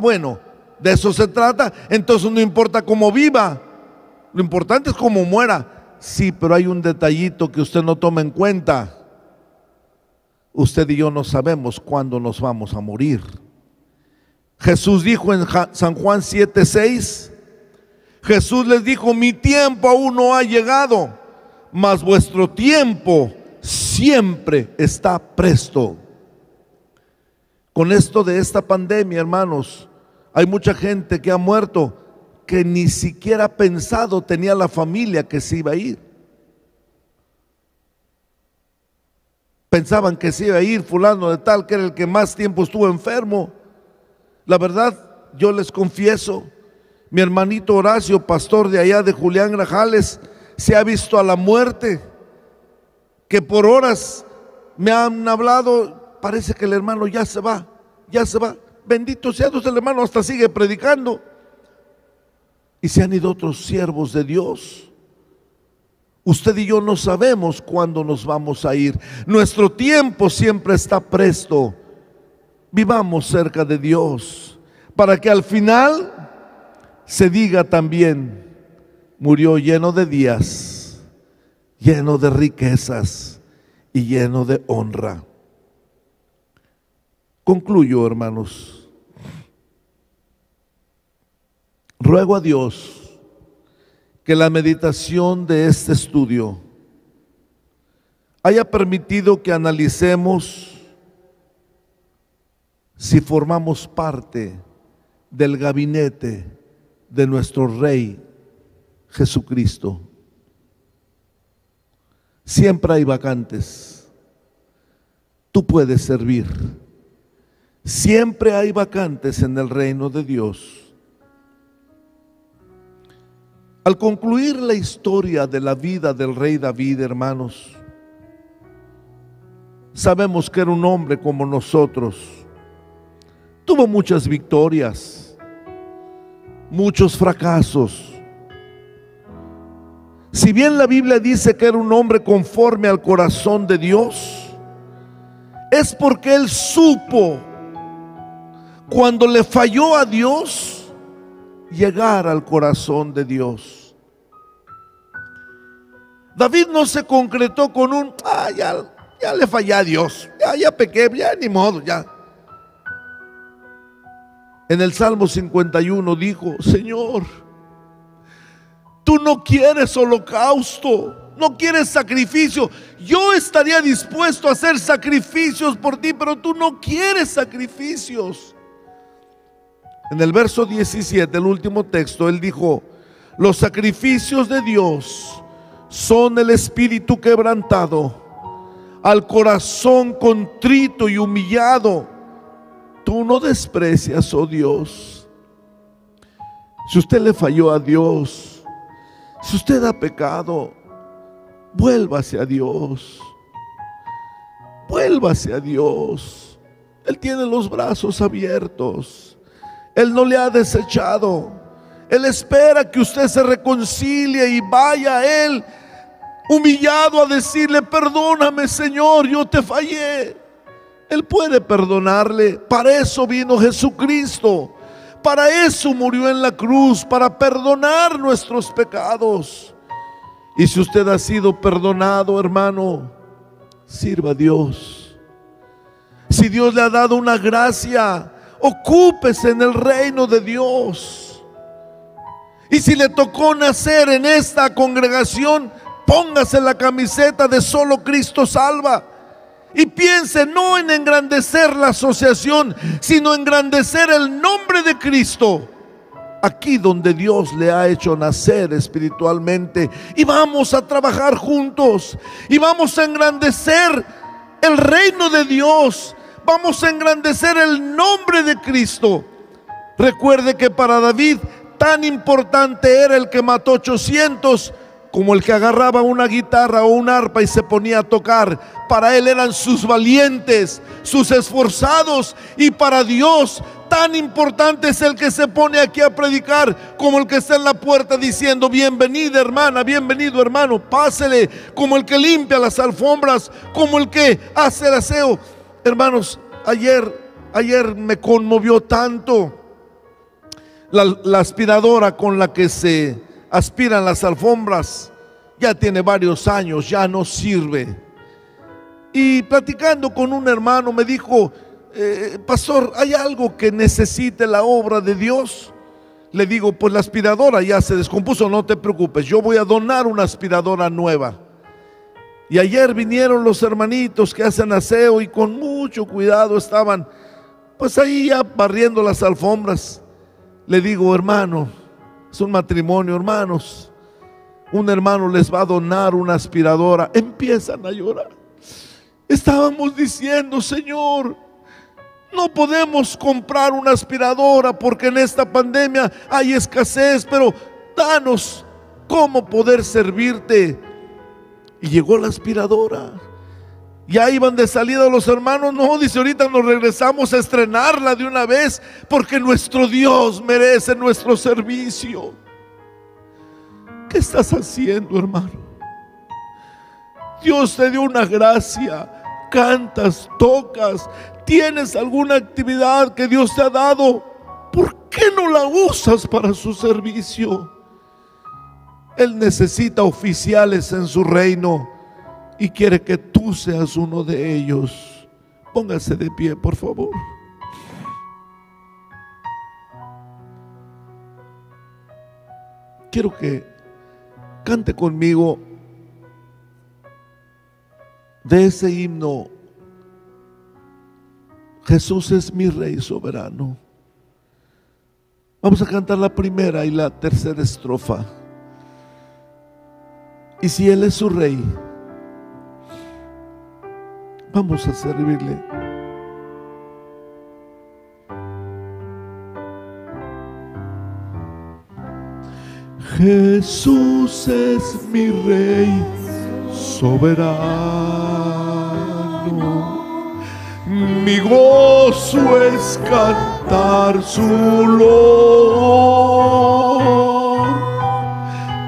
Bueno, de eso se trata. Entonces no importa cómo viva, lo importante es cómo muera. Sí, pero hay un detallito que usted no toma en cuenta. Usted y yo no sabemos cuándo nos vamos a morir. Jesús dijo en San Juan 7:6, Jesús les dijo: mi tiempo aún no ha llegado, mas vuestro tiempo siempre está presto. Con esto de esta pandemia, hermanos, hay mucha gente que ha muerto que ni siquiera pensado tenía la familia que se iba a ir. Pensaban que se iba a ir fulano de tal, que era el que más tiempo estuvo enfermo. La verdad, yo les confieso, mi hermanito Horacio, pastor de allá de Julián Grajales, se ha visto a la muerte que por horas me han hablado, parece que el hermano ya se va, ya se va. Bendito sea Dios, el hermano hasta sigue predicando. Y se han ido otros siervos de Dios. Usted y yo no sabemos cuándo nos vamos a ir. Nuestro tiempo siempre está presto. Vivamos cerca de Dios, para que al final se diga también: murió lleno de días, lleno de riquezas y lleno de honra. Concluyo, hermanos. Ruego a Dios que la meditación de este estudio haya permitido que analicemos si formamos parte del gabinete de nuestro Rey Jesucristo. Siempre hay vacantes. Tú puedes servir. Siempre hay vacantes en el reino de Dios. Al concluir la historia de la vida del rey David, hermanos, sabemos que era un hombre como nosotros. Tuvo muchas victorias, muchos fracasos. Si bien la Biblia dice que era un hombre conforme al corazón de Dios, es porque él supo, cuando le falló a Dios, llegar al corazón de Dios. David no se concretó con un ya le fallé a Dios, ya pequé, ya ni modo, ya. En el Salmo 51 dijo: Señor, tú no quieres holocausto, no quieres sacrificio. Yo estaría dispuesto a hacer sacrificios por ti, pero tú no quieres sacrificios. En el verso 17, el último texto, él dijo: los sacrificios de Dios son el espíritu quebrantado, al corazón contrito y humillado tú no desprecias, oh Dios. Si usted le falló a Dios, si usted ha pecado, vuélvase a Dios. Vuélvase a Dios. Él tiene los brazos abiertos. Él no le ha desechado. Él espera que usted se reconcilie y vaya a Él humillado a decirle: perdóname, Señor, yo te fallé. Él puede perdonarle. Para eso vino Jesucristo. Para eso murió en la cruz, para perdonar nuestros pecados. Y si usted ha sido perdonado, hermano, sirva a Dios. Si Dios le ha dado una gracia, ocúpese en el reino de Dios. Y si le tocó nacer en esta congregación, póngase la camiseta de Solo Cristo Salva. Y piense no en engrandecer la asociación, sino engrandecer el nombre de Cristo, aquí donde Dios le ha hecho nacer espiritualmente. Y vamos a trabajar juntos, y vamos a engrandecer el reino de Dios. Vamos a engrandecer el nombre de Cristo. Recuerde que para David tan importante era el que mató 800 como el que agarraba una guitarra o un arpa y se ponía a tocar. Para él eran sus valientes, sus esforzados. Y para Dios tan importante es el que se pone aquí a predicar como el que está en la puerta diciendo: bienvenida hermana, bienvenido hermano, pásele. Como el que limpia las alfombras, como el que hace el aseo. Hermanos, ayer me conmovió tanto la aspiradora con la que se aspiran las alfombras. Ya tiene varios años, ya no sirve. Y platicando con un hermano me dijo: pastor, ¿hay algo que necesite la obra de Dios? Le digo: pues la aspiradora ya se descompuso, no te preocupes, yo voy a donar una aspiradora nueva. Y ayer vinieron los hermanitos que hacen aseo y con mucho cuidado estaban pues ahí ya barriendo las alfombras. Le digo: hermano, es un matrimonio, hermanos, un hermano les va a donar una aspiradora. Empiezan a llorar. Estábamos diciendo: Señor, no podemos comprar una aspiradora porque en esta pandemia hay escasez, pero danos cómo poder servirte. Y llegó la aspiradora. Ya iban de salida los hermanos. No, dice, ahorita nos regresamos a estrenarla de una vez, porque nuestro Dios merece nuestro servicio. ¿Qué estás haciendo, hermano? Dios te dio una gracia. Cantas, tocas, tienes alguna actividad que Dios te ha dado. ¿Por qué no la usas para su servicio? Él necesita oficiales en su reino y quiere que tú seas uno de ellos. Póngase de pie, por favor. Quiero que cante conmigo de ese himno: Jesús es mi Rey soberano. Vamos a cantar la primera y la tercera estrofa. Y si Él es su Rey, vamos a servirle. Jesús es mi Rey soberano, mi gozo es cantar su loor.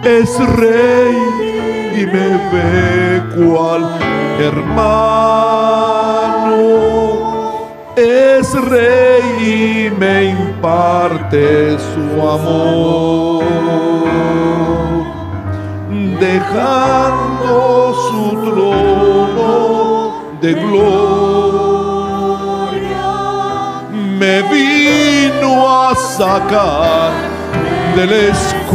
Es Rey y me ve cual hermano, es Rey y me imparte su amor, dejando su trono de gloria, me vino a sacar de la escoria.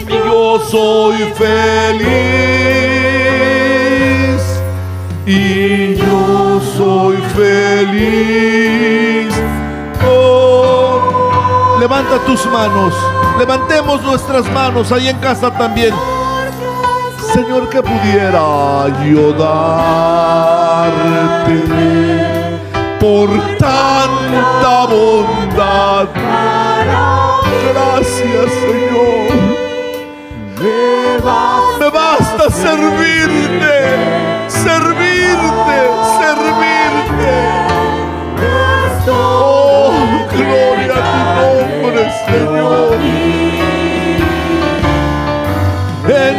Yo soy feliz y yo soy feliz. Oh, levanta tus manos, levantemos nuestras manos ahí en casa también. Señor, que pudiera yo darte por tanta bondad. Gracias, Señor. Me basta servirte, servirte, servirte. Oh, gloria a tu nombre, Señor.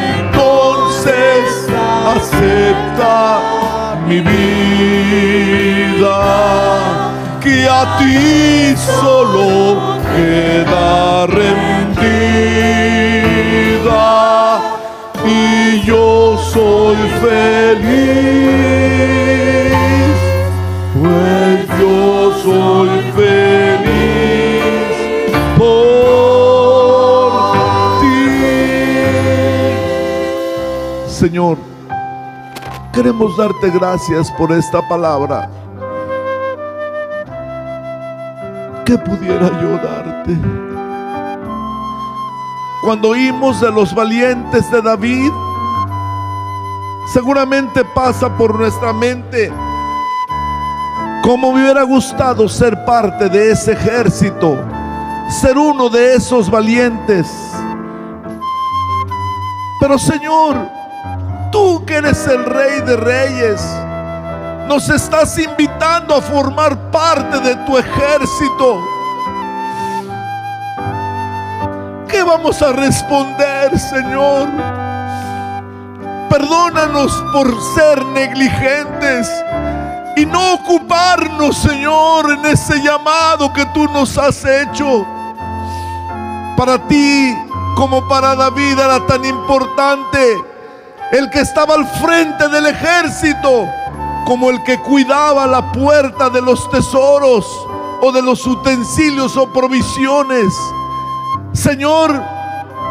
Entonces acepta mi vida, que a ti solo queda rendida, y yo soy feliz, pues yo soy feliz por ti. Señor, queremos darte gracias por esta palabra. ¿Qué pudiera yo darte? Cuando oímos de los valientes de David, seguramente pasa por nuestra mente: cómo me hubiera gustado ser parte de ese ejército, ser uno de esos valientes. Pero Señor, tú que eres el Rey de Reyes, nos estás invitando a formar parte de tu ejército. ¿Qué vamos a responder, Señor? Perdónanos por ser negligentes y no ocuparnos, Señor, en ese llamado que tú nos has hecho. Para ti, como para David, era tan importante el que estaba al frente del ejército como el que cuidaba la puerta de los tesoros o de los utensilios o provisiones. Señor,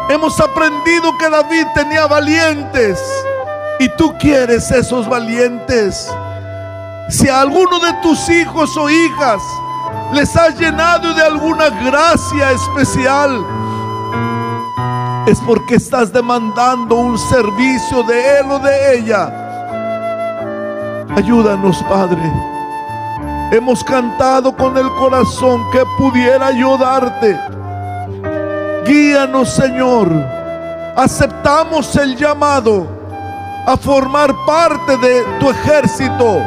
hemos aprendido que David tenía valientes y tú quieres esos valientes. Si a alguno de tus hijos o hijas les has llenado de alguna gracia especial, es porque estás demandando un servicio de él o de ella. Ayúdanos, Padre. Hemos cantado con el corazón: que pudiera yo darte. Guíanos, Señor, aceptamos el llamado a formar parte de tu ejército,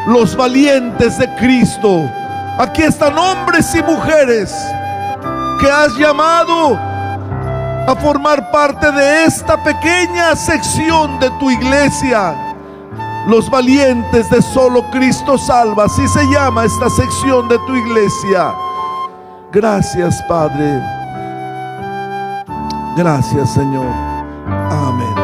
los valientes de Cristo. Aquí están hombres y mujeres que has llamado a formar parte de esta pequeña sección de tu iglesia, los valientes de Solo Cristo Salva. Así se llama esta sección de tu iglesia. Gracias, Padre. Gracias, Señor. Amén.